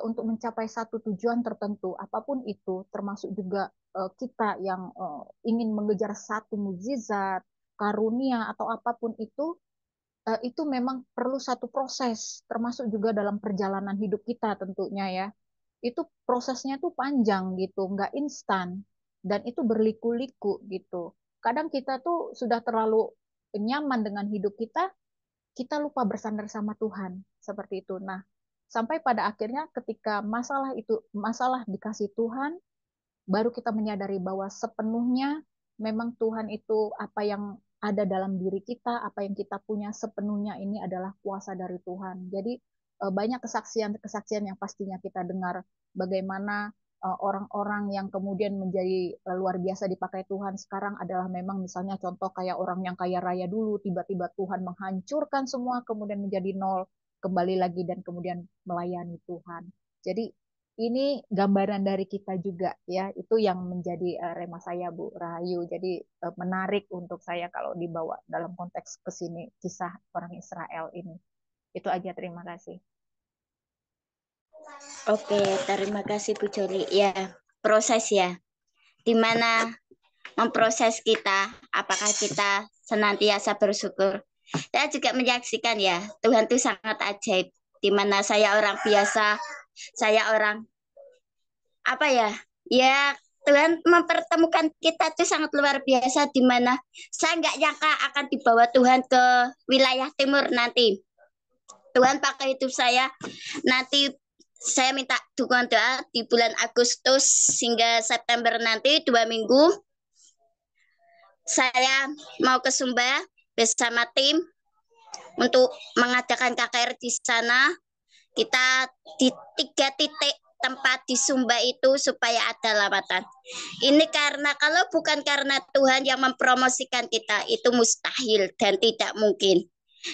S1: untuk mencapai satu tujuan tertentu apapun itu, termasuk juga kita yang ingin mengejar satu mukjizat, karunia atau apapun itu memang perlu satu proses, termasuk juga dalam perjalanan hidup kita tentunya ya. Itu prosesnya tuh panjang gitu, nggak instan, dan itu berliku-liku gitu. Kadang kita tuh sudah terlalu nyaman dengan hidup kita lupa bersandar sama Tuhan seperti itu. Nah, sampai pada akhirnya ketika masalah dikasih Tuhan, baru kita menyadari bahwa sepenuhnya memang Tuhan itu, apa yang ada dalam diri kita, apa yang kita punya sepenuhnya ini adalah kuasa dari Tuhan. Jadi banyak kesaksian-kesaksian yang pastinya kita dengar, bagaimana orang-orang yang kemudian menjadi luar biasa dipakai Tuhan sekarang adalah memang misalnya contoh kayak orang yang kaya raya dulu, tiba-tiba Tuhan menghancurkan semua, kemudian menjadi nol, kembali lagi dan kemudian melayani Tuhan. Jadi ini gambaran dari kita juga ya, itu yang menjadi rema saya Bu Rahayu. Jadi menarik untuk saya kalau dibawa dalam konteks ke sini, kisah orang Israel ini. Itu aja, terima kasih.
S16: Oke, terima kasih Bu Joli. Ya, proses ya. Dimana memproses kita, apakah kita senantiasa bersyukur. Saya juga menyaksikan ya, Tuhan itu sangat ajaib. Dimana saya orang biasa, saya orang ya Tuhan mempertemukan kita itu sangat luar biasa, dimana saya nggak nyangka akan dibawa Tuhan ke wilayah timur nanti. Tuhan pakai hidup saya nanti. Saya minta dukungan doa di bulan Agustus hingga September nanti 2 minggu. Saya mau ke Sumba bersama tim untuk mengadakan KKR di sana. Kita di 3 titik tempat di Sumba itu supaya ada lawatan. Ini kalau bukan karena Tuhan yang mempromosikan kita, itu mustahil dan tidak mungkin.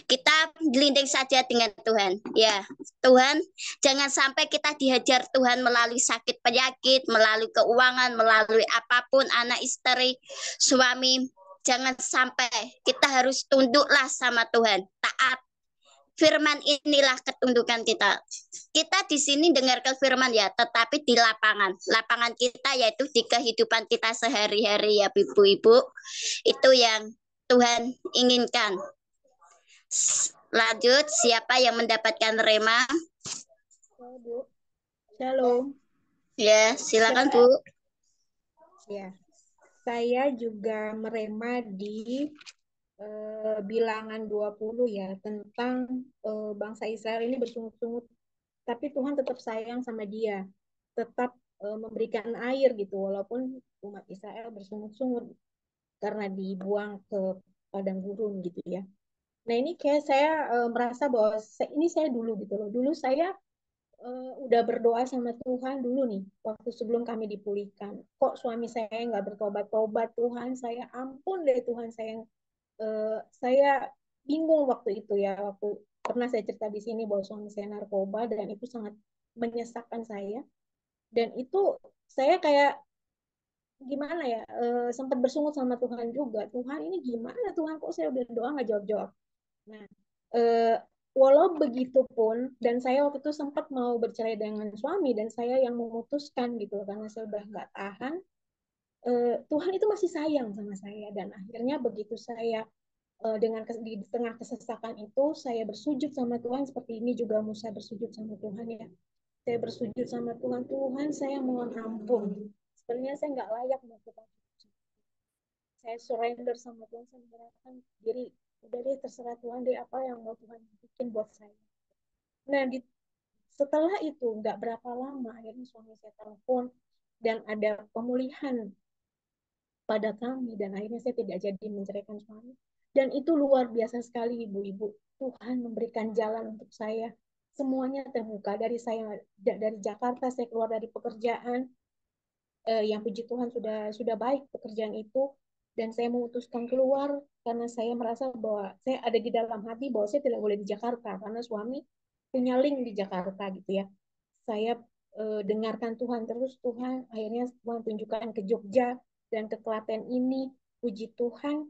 S16: Kita gelinding saja dengan Tuhan. Ya, Tuhan, jangan sampai kita dihajar Tuhan melalui sakit penyakit, melalui keuangan, melalui apapun, anak istri, suami. Jangan sampai, kita harus tunduklah sama Tuhan, taat. Firman inilah ketundukan kita. Kita di sini dengarkan firman ya, tetapi di lapangan. Lapangan kita yaitu di kehidupan kita sehari-hari ya Ibu-ibu. Itu yang Tuhan inginkan. Lanjut, siapa yang mendapatkan rema?
S15: Bu. Shalom.
S16: Ya, silakan Bu.
S15: Ya, saya juga merema di bilangan 20 ya, tentang bangsa Israel ini bersungut-sungut, tapi Tuhan tetap sayang sama dia, tetap memberikan air gitu, walaupun umat Israel bersungut-sungut karena dibuang ke padang gurun gitu ya. Nah ini kayak saya merasa bahwa ini saya dulu gitu loh, dulu saya udah berdoa sama Tuhan dulu nih, waktu sebelum kami dipulihkan. Kok suami saya nggak bertobat-tobat, Tuhan saya ampun deh Tuhan, saya bingung waktu itu ya, waktu pernah saya cerita di sini bahwa suami saya narkoba dan itu sangat menyesakkan saya. Dan itu saya kayak gimana ya, sempat bersungut sama Tuhan juga. Tuhan ini gimana Tuhan, kok saya udah doa nggak jawab-jawab. Nah, eh, walau begitu pun, dan saya waktu itu sempat mau bercerai dengan suami, dan saya yang memutuskan gitu, karena saya udah nggak tahan, Tuhan itu masih sayang sama saya. Dan akhirnya begitu saya dengan di tengah kesesakan itu, saya bersujud sama Tuhan, seperti ini juga Musa bersujud sama Tuhan ya. Saya bersujud sama Tuhan, Tuhan saya mohon ampun. Sebenarnya saya nggak layak melakukan itu. Saya surrender sama Tuhan, saya menyerahkan diri, udah deh terserah Tuhan deh apa yang mau Tuhan bikin buat saya. Nah setelah itu nggak berapa lama akhirnya suami saya telepon dan ada pemulihan pada kami, dan akhirnya saya tidak jadi menceraikan suami. Dan itu luar biasa sekali ibu-ibu, Tuhan memberikan jalan untuk saya, semuanya terbuka. Dari Jakarta saya keluar dari pekerjaan yang puji Tuhan sudah baik pekerjaan itu, dan saya memutuskan keluar karena saya merasa bahwa saya ada di dalam hati bahwa saya tidak boleh di Jakarta karena suami punya link di Jakarta gitu ya. Saya dengarkan Tuhan terus, Tuhan akhirnya Tuhan tunjukkan ke Jogja dan ke Klaten ini, puji Tuhan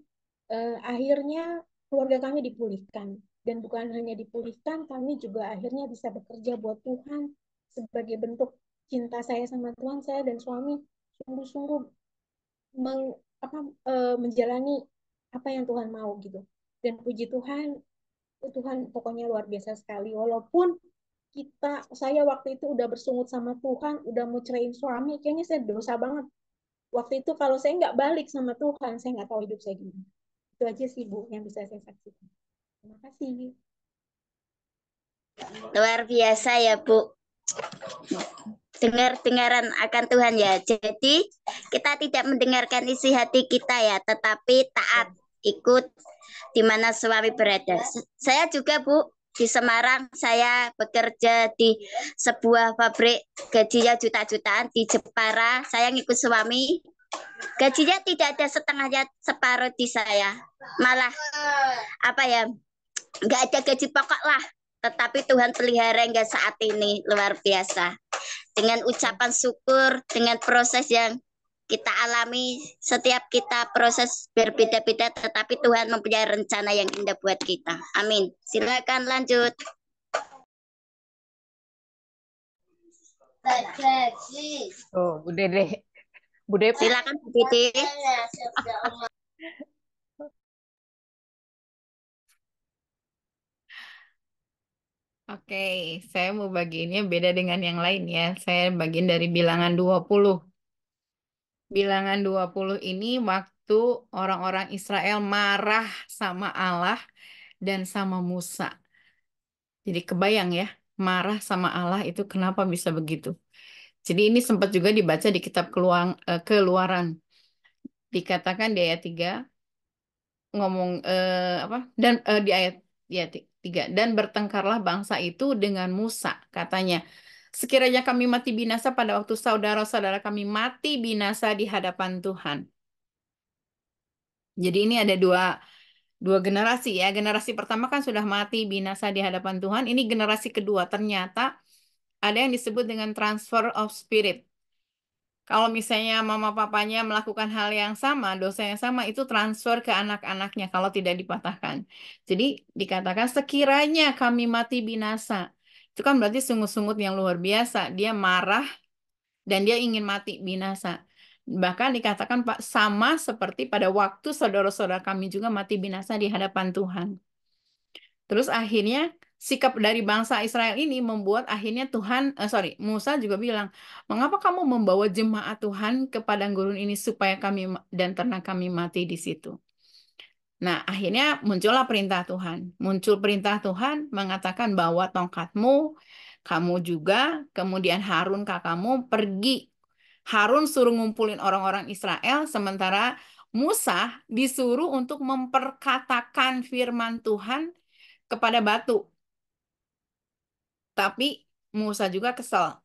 S15: akhirnya keluarga kami dipulihkan. Dan bukan hanya dipulihkan, kami juga akhirnya bisa bekerja buat Tuhan sebagai bentuk cinta saya sama Tuhan. Saya dan suami sungguh-sungguh menjalani apa yang Tuhan mau gitu. Dan puji Tuhan, Tuhan pokoknya luar biasa sekali. Walaupun saya waktu itu udah bersungut sama Tuhan, udah mau ceraiin suami, kayaknya saya dosa banget. Waktu itu kalau saya nggak balik sama Tuhan, saya nggak tahu hidup saya gimana. Itu aja sih Bu yang bisa saya saksikan. Terima kasih.
S16: Luar biasa ya Bu. Dengar-dengaran akan Tuhan ya. Jadi kita tidak mendengarkan isi hati kita ya, tetapi taat ikut di mana suami berada. Saya juga Bu di Semarang, saya bekerja di sebuah pabrik, gajinya juta-jutaan di Jepara. Saya ngikut suami, gajinya tidak ada setengahnya, separuh di saya. Malah apa ya, nggak ada gaji pokok lah. Tetapi Tuhan pelihara hingga saat ini, luar biasa. Dengan ucapan syukur, dengan proses yang kita alami, setiap kita proses berbeda-beda, tetapi Tuhan mempunyai rencana yang indah buat kita. Amin. Silakan lanjut.
S1: Oh, Bu Dede. Bu Dede.
S16: Silakan Bu Dede.
S18: Oke, saya mau bagiinnya beda dengan yang lain ya. Saya bagian dari bilangan 20. Bilangan 20 ini waktu orang-orang Israel marah sama Allah dan sama Musa. Jadi kebayang ya, marah sama Allah itu kenapa bisa begitu. Jadi ini sempat juga dibaca di kitab Keluaran. Dikatakan di ayat 3, ngomong apa? Dan di ayat ya 3, dan bertengkarlah bangsa itu dengan Musa, katanya, sekiranya kami mati binasa pada waktu saudara-saudara kami mati binasa di hadapan Tuhan. Jadi ini ada dua generasi ya. Generasi pertama kan sudah mati binasa di hadapan Tuhan. Ini generasi kedua, ternyata ada yang disebut dengan transfer of spirit. Kalau misalnya mama papanya melakukan hal yang sama, dosa yang sama, itu transfer ke anak-anaknya kalau tidak dipatahkan. Jadi dikatakan sekiranya kami mati binasa. Itu kan berarti sungut-sungut yang luar biasa. Dia marah dan dia ingin mati binasa. Bahkan dikatakan Pak sama seperti pada waktu saudara-saudara kami juga mati binasa di hadapan Tuhan. Terus akhirnya sikap dari bangsa Israel ini membuat akhirnya Musa juga bilang, mengapa kamu membawa jemaat Tuhan ke padang gurun ini supaya kami dan ternak kami mati di situ. Nah, akhirnya muncullah perintah Tuhan. Muncul perintah Tuhan mengatakan bahwa tongkatmu, kamu juga, kemudian Harun kakakmu pergi. Harun suruh ngumpulin orang-orang Israel, sementara Musa disuruh untuk memperkatakan firman Tuhan kepada batu. Tapi Musa juga kesel.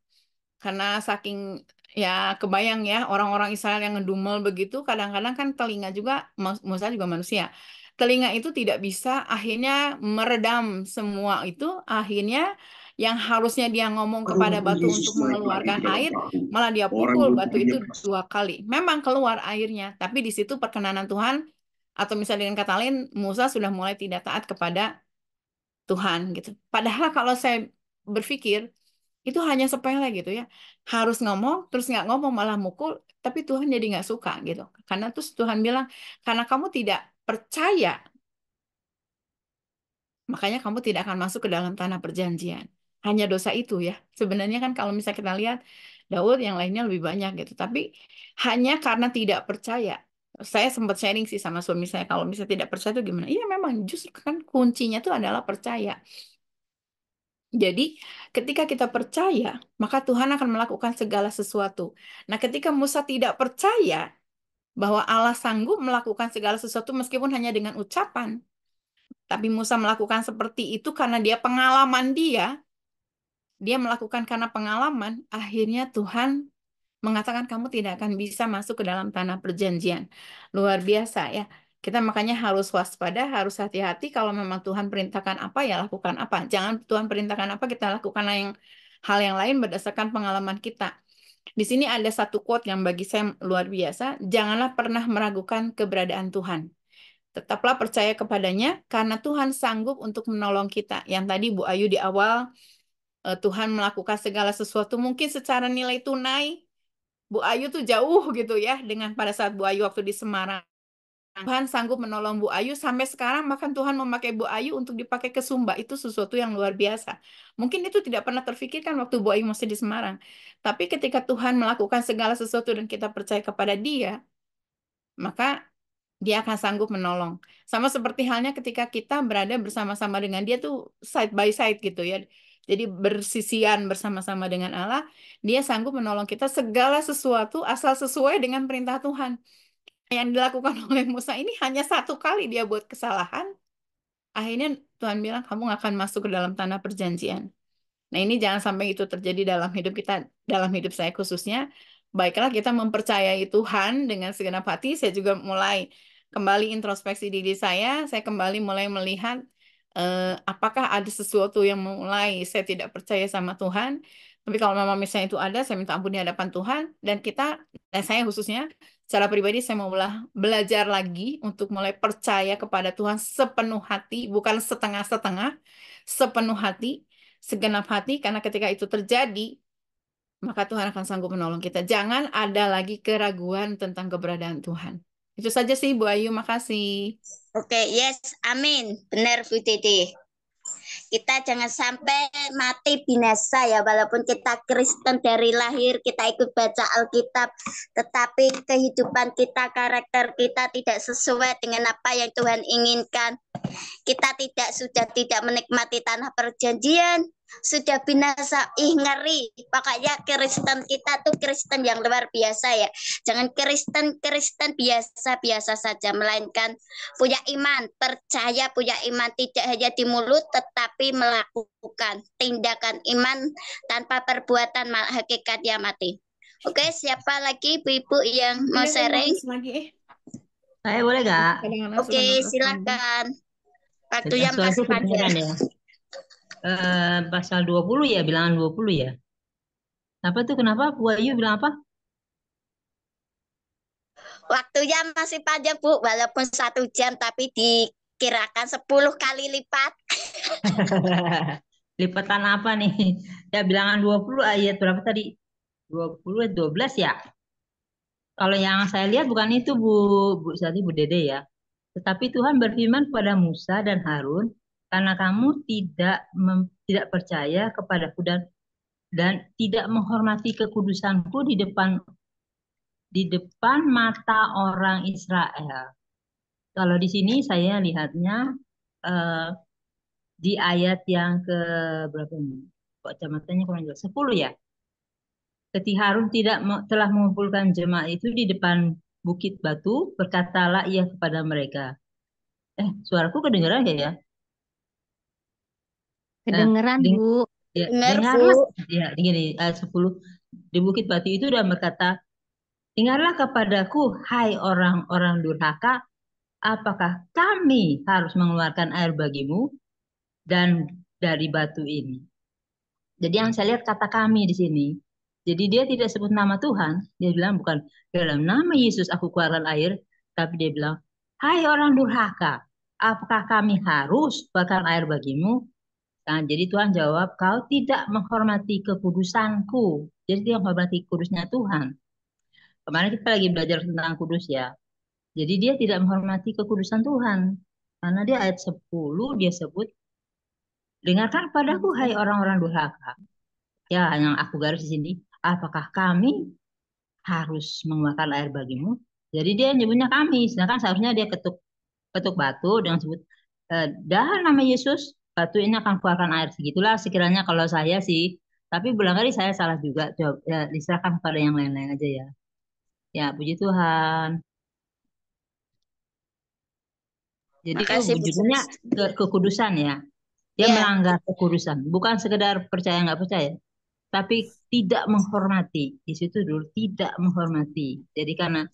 S18: Karena saking ya kebayang ya orang-orang Israel yang ngedumel begitu, kadang-kadang kan telinga juga, Musa juga manusia. Telinga itu tidak bisa akhirnya meredam semua itu, akhirnya yang harusnya dia ngomong kepada batu untuk mengeluarkan air, malah dia pukul batu itu 2 kali. Memang keluar airnya, tapi di situ perkenanan Tuhan, atau misalnya dengan kata lain, Musa sudah mulai tidak taat kepada Tuhan gitu. Padahal kalau saya berpikir, itu hanya sepele gitu ya. Harus ngomong, terus nggak ngomong malah mukul, tapi Tuhan jadi nggak suka gitu. Karena terus Tuhan bilang, karena kamu tidak percaya, makanya kamu tidak akan masuk ke dalam tanah perjanjian. Hanya dosa itu ya. Sebenarnya kan kalau misalnya kita lihat, Daud yang lainnya lebih banyak gitu. Tapi hanya karena tidak percaya. Saya sempat sharing sih sama suami saya, kalau misalnya tidak percaya itu gimana? Iya memang justru kan kuncinya itu adalah percaya. Jadi, ketika kita percaya, maka Tuhan akan melakukan segala sesuatu. Nah, ketika Musa tidak percaya bahwa Allah sanggup melakukan segala sesuatu meskipun hanya dengan ucapan, tapi Musa melakukan seperti itu karena dia melakukan karena pengalaman, akhirnya Tuhan mengatakan kamu tidak akan bisa masuk ke dalam tanah perjanjian. Luar biasa ya. Kita makanya harus waspada, harus hati-hati kalau memang Tuhan perintahkan apa ya lakukan apa. Jangan Tuhan perintahkan apa kita lakukan hal yang lain berdasarkan pengalaman kita. Di sini ada satu quote yang bagi saya luar biasa. Janganlah pernah meragukan keberadaan Tuhan. Tetaplah percaya kepadanya karena Tuhan sanggup untuk menolong kita. Yang tadi Bu Ayu di awal, Tuhan melakukan segala sesuatu mungkin secara nilai tunai. Bu Ayu tuh jauh gitu ya dengan pada saat Bu Ayu waktu di Semarang. Tuhan sanggup menolong Bu Ayu sampai sekarang, bahkan Tuhan memakai Bu Ayu untuk dipakai ke Sumba. Itu sesuatu yang luar biasa. Mungkin itu tidak pernah terfikirkan waktu Bu Ayu masih di Semarang. Tapi ketika Tuhan melakukan segala sesuatu dan kita percaya kepada Dia, maka Dia akan sanggup menolong. Sama seperti halnya ketika kita berada bersama-sama dengan Dia tuh side by side gitu ya. Jadi bersisian bersama-sama dengan Allah, Dia sanggup menolong kita segala sesuatu asal sesuai dengan perintah Tuhan. Yang dilakukan oleh Musa ini hanya 1 kali dia buat kesalahan. Akhirnya Tuhan bilang kamu nggak akan masuk ke dalam tanah perjanjian. Nah ini jangan sampai itu terjadi dalam hidup kita, dalam hidup saya khususnya. Baiklah kita mempercayai Tuhan dengan segenap hati. Saya juga mulai kembali introspeksi diri saya kembali mulai melihat apakah ada sesuatu yang mulai saya tidak percaya sama Tuhan. Tapi kalau memang misalnya itu ada, saya minta ampun di hadapan Tuhan. Dan saya khususnya, secara pribadi saya mau belajar lagi untuk mulai percaya kepada Tuhan sepenuh hati, bukan setengah-setengah, sepenuh hati, segenap hati, karena ketika itu terjadi, maka Tuhan akan sanggup menolong kita. Jangan ada lagi keraguan tentang keberadaan Tuhan. Itu saja sih Bu Ayu, makasih.
S16: Oke, yes, amin. Benar Bu Titi. Kita jangan sampai mati binasa ya, walaupun kita Kristen dari lahir, kita ikut baca Alkitab, tetapi kehidupan kita, karakter kita tidak sesuai dengan apa yang Tuhan inginkan. Kita sudah tidak menikmati tanah perjanjian, sudah binasa, ngeri. Makanya Kristen kita tuh Kristen yang luar biasa ya. Jangan Kristen biasa-biasa saja, melainkan punya iman, percaya, punya iman tidak hanya di mulut tetapi melakukan tindakan iman tanpa perbuatan hakikatnya mati. Oke, siapa lagi ibu-ibu yang mau sharing?
S19: Saya boleh nggak?
S16: Oke, silakan. Waktunya masih panjang.
S19: Ya. Pasal 20 ya, bilangan 20 ya. Apa tuh, kenapa Bu Ayu bilang apa?
S16: Waktunya masih panjang Bu, walaupun 1 jam tapi dikirakan 10 kali lipat.
S19: Lipatan apa nih? Ya bilangan 20 ayat berapa tadi? 20 12 ya? Kalau yang saya lihat bukan itu Bu Sati, Bu Dede ya. Tetapi Tuhan berfirman kepada Musa dan Harun, karena kamu tidak percaya kepadaku dan tidak menghormati kekudusanku di depan mata orang Israel. Kalau di sini saya lihatnya di ayat yang ke berapa ini? Kok camatanya kurang jelas? 10 ya. Ketika Harun telah mengumpulkan jemaat itu di depan bukit batu, berkatalah ia kepada mereka. Suaraku kedengeran gak ya?
S4: Kedengeran, Bu.
S19: Ya,
S16: Dengar,
S19: dengarlah.
S16: Bu.
S19: Ya, gini, ayat 10. Di bukit batu itu dan berkata, dengarlah kepadaku, hai orang-orang durhaka, apakah kami harus mengeluarkan air bagimu dan dari batu ini? Jadi yang saya lihat kata kami di sini. Jadi dia tidak sebut nama Tuhan. Dia bilang bukan dalam nama Yesus aku keluarkan air. Tapi dia bilang, hai orang durhaka, apakah kami harus keluarkan air bagimu? Nah, jadi Tuhan jawab, kau tidak menghormati kekudusanku. Jadi dia menghormati kudusnya Tuhan. Kemarin kita lagi belajar tentang kudus ya. Jadi dia tidak menghormati kekudusan Tuhan. Karena dia ayat 10 dia sebut, dengarkan padaku hai orang-orang durhaka. Ya, yang aku garis di sini, apakah kami harus mengeluarkan air bagimu? Jadi dia nyebutnya kami, sedangkan seharusnya dia ketuk batu dengan sebut, dalam nama Yesus, batu ini akan keluarkan air. Segitulah sekiranya kalau saya sih, tapi barangkali saya salah juga. Coba ya, diserahkan kepada yang lain-lain aja ya. Ya, puji Tuhan. Jadi
S16: Makasih, Bu.
S19: judulnya kekudusan ya. Dia
S16: Ya.
S19: melanggar kekudusan, bukan sekedar percaya nggak percaya, tapi tidak menghormati. Di situ dulu tidak menghormati. Jadi karena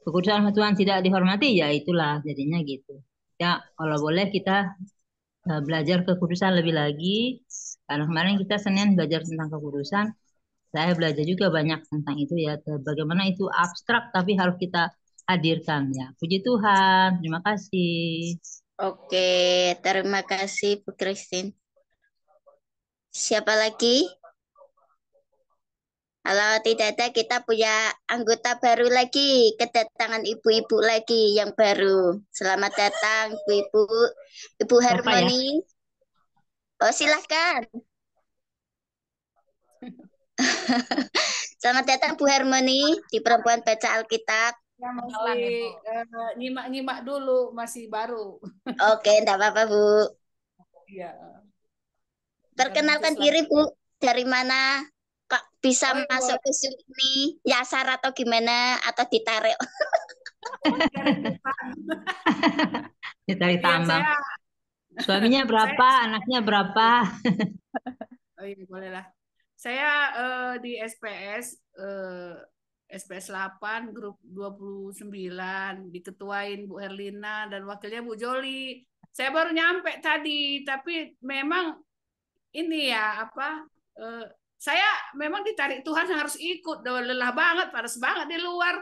S19: kekudusan Tuhan tidak dihormati, ya itulah jadinya gitu. Ya, kalau boleh kita belajar kekudusan lebih lagi. Karena kemarin kita Senin belajar tentang kekudusan. Saya belajar juga banyak tentang itu ya. Bagaimana itu abstrak tapi harus kita hadirkan ya. Puji Tuhan. Terima kasih.
S16: Oke, terima kasih Bu Christine. Siapa lagi? Kalau tidak ada, kita punya anggota baru lagi, kedatangan ibu-ibu lagi yang baru. Selamat datang, ibu-ibu. Ibu Harmoni. Oh, silahkan. Selamat datang, Bu Harmoni, di Perempuan Baca Alkitab.
S20: Ya, masih nyimak-nyimak dulu, masih baru.
S16: Oke, enggak apa-apa, Bu.
S20: Iya.
S16: Perkenalkan diri, Bu. Dari mana? Kok bisa masuk ke sini? Nyasar atau gimana? Atau ditarik?
S19: Ditarik tambang. Suaminya berapa? Anaknya berapa?
S20: Oh iya, boleh lah. Saya di SPS 8 grup 29 diketuain Bu Herlina dan wakilnya Bu Joli. Saya baru nyampe tadi, tapi memang ini ya saya memang ditarik Tuhan harus ikut. Lelah banget, panas banget di luar.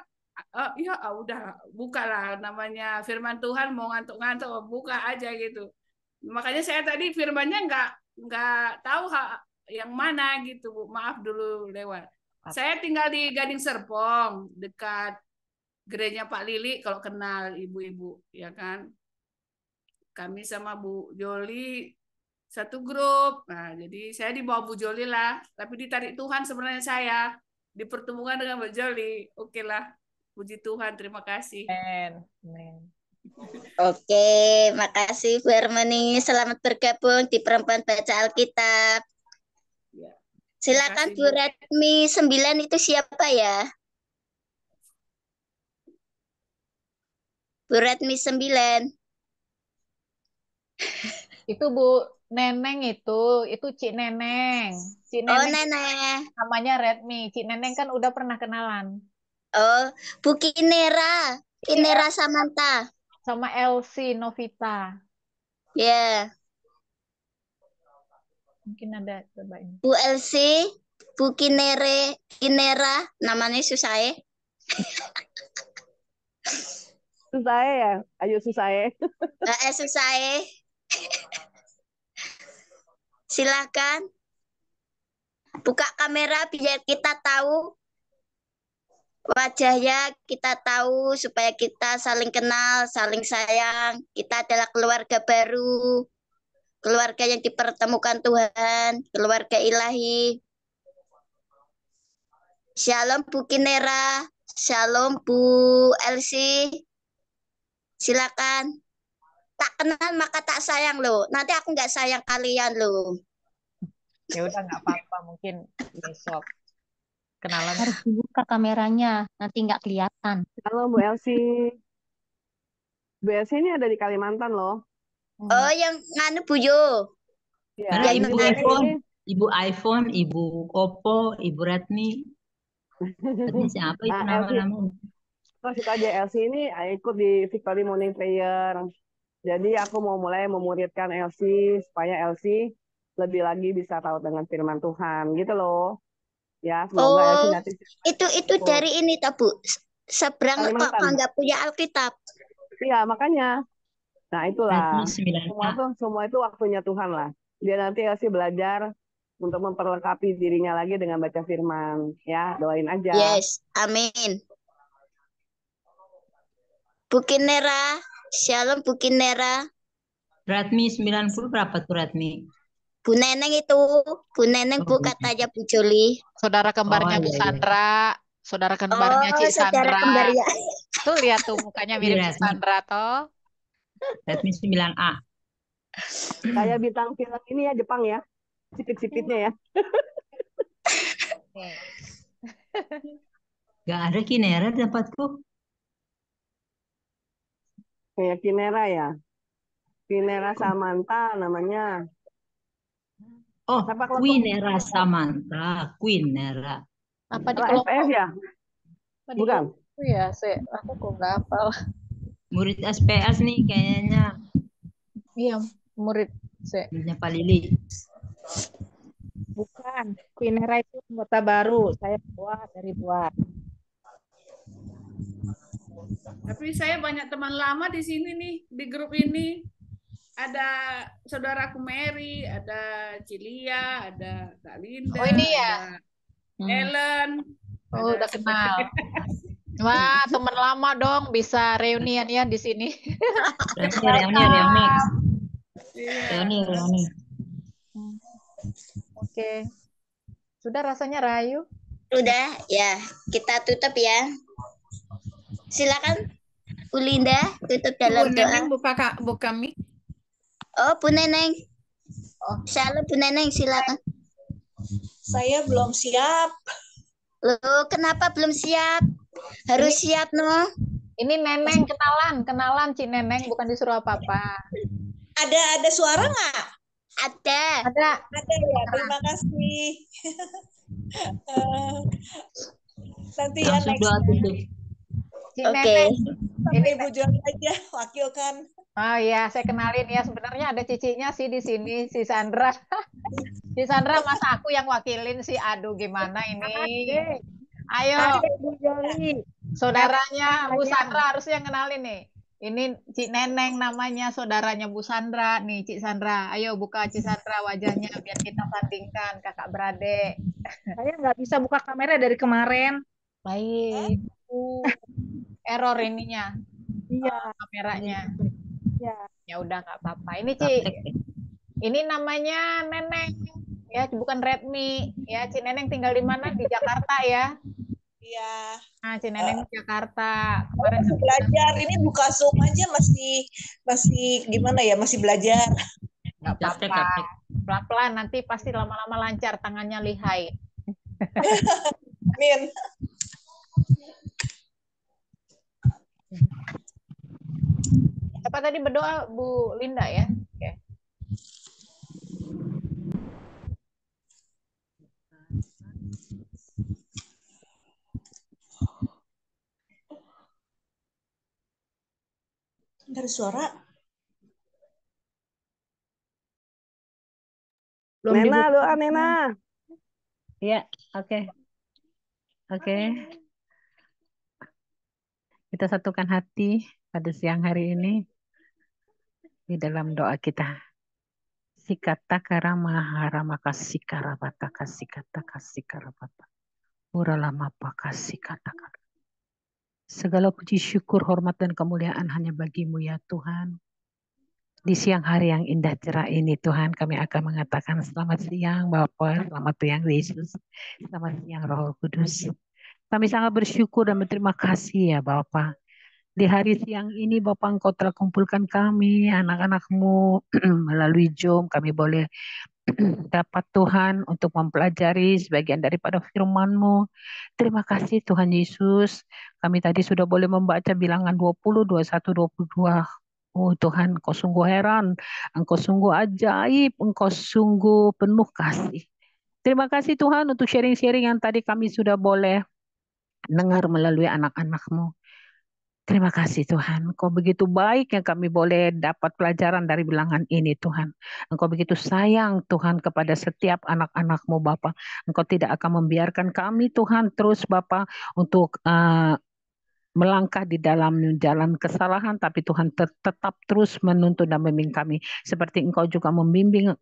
S20: Ya udah bukalah namanya firman Tuhan, mau ngantuk-ngantuk buka aja gitu. Makanya saya tadi firmannya nggak tahu yang mana gitu, Bu. Maaf dulu lewat. Saya tinggal di Gading Serpong, dekat gerejanya Pak Lili, kalau kenal ibu-ibu, ya kan. Kami sama Bu Joli satu grup. Nah, jadi saya di bawah Bu Joli lah, tapi ditarik Tuhan sebenarnya saya dipertemukan dengan Bu Joli. Oke lah, puji Tuhan, terima kasih.
S1: Amen.
S16: Oke, makasih Bu Harmoni. Selamat bergabung di Perempuan Baca Alkitab. Silakan Bu Redmi 9 itu siapa ya? Bu Redmi 9.
S1: Itu Bu Neneng itu Cik Neneng. Cik Neneng.
S16: Oh, Neneng.
S1: Namanya Redmi. Cik Neneng kan udah pernah kenalan.
S16: Oh, Bu Kinera. Kinera Samantha.
S1: Sama Elsie Novita.
S16: Ya. Yeah.
S1: Mungkin ada coba ini.
S16: Bu Elsie, Bu Kinera, namanya susah ya.
S11: Susah ya, ayo susah ya.
S16: Susah ya. Silakan. Buka kamera biar kita tahu. Wajahnya kita tahu supaya kita saling kenal, saling sayang. Kita adalah keluarga baru, keluarga yang dipertemukan Tuhan, keluarga ilahi. Shalom Bu Kinera, shalom Bu Elsie. Silakan. Tak kenal maka tak sayang loh. Nanti aku nggak sayang kalian loh.
S1: Ya udah nggak apa-apa, mungkin besok kenalan.
S4: Harus dibuka kameranya, nanti nggak kelihatan.
S11: Halo Bu Elsie. Bu Elsie ini ada di Kalimantan loh.
S16: Oh, yang nganu Bu Yo.
S19: Karena
S16: Yang
S19: Ibu
S16: nganu.
S19: iPhone, Ibu Oppo, Ibu Redmi. Redmi siapa itu nama-nama?
S11: Terus aja Elsie ini ikut di Victory Morning Prayer. Jadi aku mau mulai memuridkan Elsie supaya Elsie lebih lagi bisa tahu dengan firman Tuhan gitu loh. Ya, semoga Elsie
S16: Oh,
S11: nanti
S16: itu dari ini tak Bu. Seberang kok
S11: Kalimantan.
S16: nggak punya Alkitab.
S11: Iya, makanya. Nah, itulah.
S19: Redmi 9A.
S11: Semua itu waktunya Tuhan lah. Dia nanti Elsie belajar untuk memperlengkapi dirinya lagi dengan baca firman. Ya, doain aja.
S16: Yes, amin. Bu Kinera, shalom Bu Kinera.
S19: Redmi 90 berapa tuh Redmi?
S16: Bu Neneng itu, Bu Neneng Bu katanya Bu Joli.
S1: Saudara kembarnya Bu
S19: iya.
S1: Sandra, saudara kembarnya
S16: Oh,
S1: Cik
S16: saudara
S1: Sandra.
S16: kembar ya.
S1: Tuh lihat tuh mukanya mirip Cik
S19: Redmi.
S1: Sandra toh.
S19: Redmi 9A.
S11: Kayak bintang film ini ya, Jepang ya. Sipit-sipitnya ya.
S19: Gak ada Kinera di tempatku.
S11: Kayak Kinera ya. Kinera Samantha namanya.
S19: Oh,
S11: Apa kelompok?
S19: Queenera Samantha. Queenera.
S1: Apa di
S11: Oh,
S1: kelompok?
S11: FF ya?
S1: Apa di
S11: Bukan.
S1: kelompok ya? Aku kok nggak hafal.
S19: Murid SPS nih kayaknya.
S1: Iya, murid.
S19: Muridnya Pak Lili.
S10: Bukan, Queenera itu anggota baru. Saya buat dari buat.
S20: Tapi saya banyak teman lama di sini nih, di grup ini. Ada saudaraku Mary, ada Cilia, ada Kak Linda,
S1: Oh, ini ya?
S20: ada Ellen.
S1: Oh, udah kenal. Wah, teman lama dong, bisa reunian ya di sini.
S19: Reuni.
S20: Iya.
S1: Oke. Sudah rasanya Rayu?
S16: Sudah, ya. Kita tutup ya. Silakan Bu Linda tutup dalam
S18: Bu
S16: doa.
S18: Neneng buka mic.
S16: Oh, Bu Neneng. Shalom Bu Neneng, silakan.
S21: Saya belum siap.
S16: Loh, kenapa belum siap? Harus siap, no.
S1: Ini Neneng, kenalan Cik Neneng, bukan disuruh apa-apa.
S21: Ada suara nggak?
S16: Ada.
S21: Ada ya, terima kasih. Nanti ya
S19: Langsung
S21: next.
S19: doa tutup.
S16: Oke.
S21: Ini Bu Joni aja wakilkan.
S1: Oh iya, saya kenalin ya. Sebenarnya ada cicinya sih di sini, si Sandra. Si Sandra, masa aku yang wakilin sih? Aduh, gimana ini? Ayo,
S10: Bu Joli.
S1: saudaranya Bu Sandra harusnya kenalin nih. Ini Cik Neneng namanya, saudaranya Bu Sandra. Nih, Cik Sandra. Ayo buka Cik Sandra wajahnya biar kita sandingkan kakak beradik.
S10: Saya nggak bisa buka kamera dari kemarin.
S1: Baik. Error ininya.
S10: Iya.
S1: Kameranya.
S10: Iya.
S1: Ya udah nggak apa-apa. Ini Cik. Ini namanya Neneng. Ya, bukan Redmi. Ya, Cik Neneng tinggal di mana? Di Jakarta ya.
S21: Iya.
S1: Nah, Cik Neneng di Jakarta. Kemarin
S21: masih belajar. Ini buka Zoom aja masih gimana ya? Masih belajar.
S1: Nggak apa-apa. Pelan-pelan nanti pasti lama-lama lancar, tangannya lihai.
S21: Amin.
S1: Apa tadi berdoa Bu Linda ya? Oke.
S21: Dari suara.
S11: Nena, doa Nena.
S22: Ya, oke. Kita satukan hati pada siang hari ini di dalam doa kita. Sikata karama harama kasikarabata kasikata kasikarabata. Uralama pakasi katakan. Segala puji, syukur, hormat, dan kemuliaan hanya bagi-Mu ya Tuhan. Di siang hari yang indah cerah ini Tuhan, kami akan mengatakan selamat siang Bapa, selamat siang Yesus, selamat siang Roh Kudus. Kami sangat bersyukur dan berterima kasih ya Bapa. Di hari siang ini Bapa, Engkau telah kumpulkan kami, anak-anak-Mu melalui Zoom. Kami boleh dapat Tuhan untuk mempelajari sebagian daripada firman-Mu. Terima kasih Tuhan Yesus. Kami tadi sudah boleh membaca bilangan 20, 21, 22. Oh Tuhan, Engkau sungguh heran, Engkau sungguh ajaib, Engkau sungguh penuh kasih. Terima kasih Tuhan untuk sharing-sharing yang tadi kami sudah boleh dengar melalui anak-anak-Mu. Terima kasih Tuhan, Engkau begitu baik yang kami boleh dapat pelajaran dari bilangan ini Tuhan. Engkau begitu sayang Tuhan kepada setiap anak-anak-Mu Bapa. Engkau tidak akan membiarkan kami Tuhan terus Bapa untuk melangkah di dalam jalan kesalahan, tapi Tuhan tetap terus menuntun dan membimbing kami. Seperti Engkau juga membimbing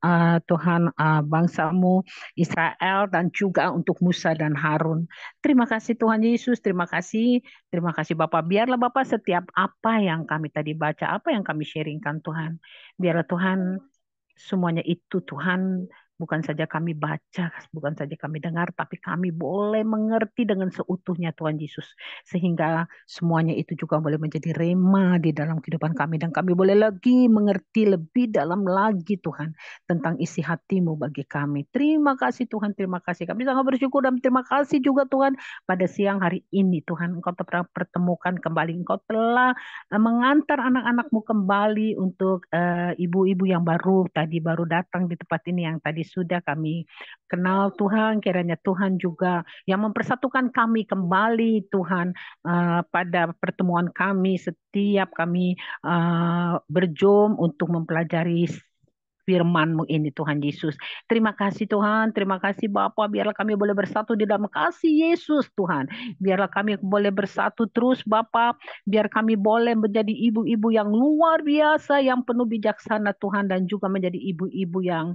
S22: Tuhan bangsa-Mu Israel dan juga untuk Musa dan Harun. Terima kasih Tuhan Yesus, terima kasih Bapak. Biarlah Bapak setiap apa yang kami tadi baca, apa yang kami sharingkan Tuhan, biarlah Tuhan semuanya itu Tuhan, bukan saja kami baca, bukan saja kami dengar, tapi kami boleh mengerti dengan seutuhnya Tuhan Yesus. Sehingga semuanya itu juga boleh menjadi rema di dalam kehidupan kami. Dan kami boleh lagi mengerti lebih dalam lagi Tuhan tentang isi hati-Mu bagi kami. Terima kasih Tuhan, terima kasih. Kami sangat bersyukur dan terima kasih juga Tuhan pada siang hari ini Tuhan. Engkau telah pertemukan kembali. Engkau telah mengantar anak-anak-Mu kembali untuk ibu-ibu yang baru datang di tempat ini yang tadi sudah kami kenal Tuhan. Kiranya Tuhan juga yang mempersatukan kami kembali Tuhan pada pertemuan kami setiap kami berjum untuk mempelajari firman-Mu ini Tuhan Yesus. Terima kasih Tuhan, terima kasih Bapa. Biarlah kami boleh bersatu di dalam kasih Yesus Tuhan. Biarlah kami boleh bersatu terus Bapa. Biar kami boleh menjadi ibu-ibu yang luar biasa, yang penuh bijaksana Tuhan, dan juga menjadi ibu-ibu yang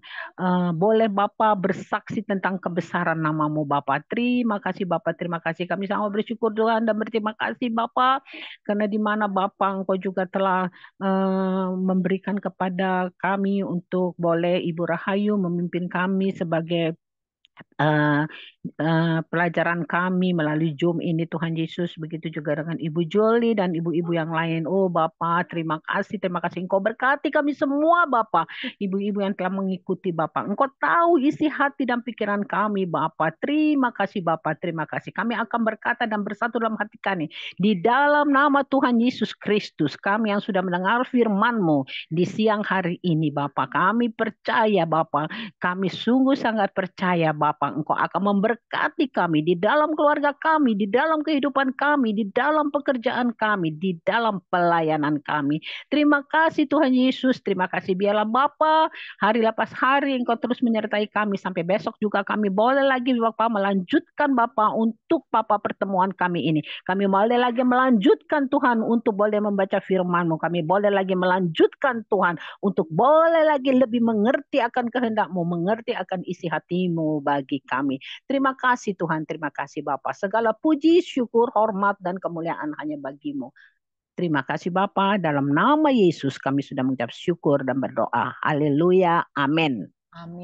S22: boleh Bapa bersaksi tentang kebesaran nama-Mu Bapa. Terima kasih Bapa, terima kasih. Kami sangat bersyukur Tuhan dan berterima kasih Bapa, karena di mana Bapa Engkau juga telah memberikan kepada kami untuk boleh Ibu Rahayu memimpin kami sebagai pelajaran kami melalui Zoom ini Tuhan Yesus. Begitu juga dengan Ibu Joli dan ibu-ibu yang lain. Oh Bapa, terima kasih Engkau berkati kami semua Bapa, ibu-ibu yang telah mengikuti Bapa. Engkau tahu isi hati dan pikiran kami Bapa. Terima kasih Bapa, terima kasih. Kami akan berkata dan bersatu dalam hati kami di dalam nama Tuhan Yesus Kristus. Kami yang sudah mendengar firman-Mu di siang hari ini Bapa, kami percaya Bapa, kami sungguh sangat percaya Bapa, Engkau akan memberkati kami di dalam keluarga kami, di dalam kehidupan kami, di dalam pekerjaan kami, di dalam pelayanan kami. Terima kasih Tuhan Yesus, terima kasih. Biarlah Bapa hari lepas hari Engkau terus menyertai kami sampai besok juga kami boleh lagi Bapa melanjutkan Bapa untuk Bapa pertemuan kami ini. Kami boleh lagi melanjutkan Tuhan untuk boleh membaca firman-Mu. Kami boleh lagi melanjutkan Tuhan untuk boleh lagi lebih mengerti akan kehendak-Mu, mengerti akan isi hati-Mu bagi kami. Terima kasih Tuhan, terima kasih Bapa. Segala puji, syukur, hormat, dan kemuliaan hanya bagi-Mu. Terima kasih Bapa, dalam nama Yesus kami sudah mengucap syukur dan berdoa. Haleluya, amin.
S1: Amin.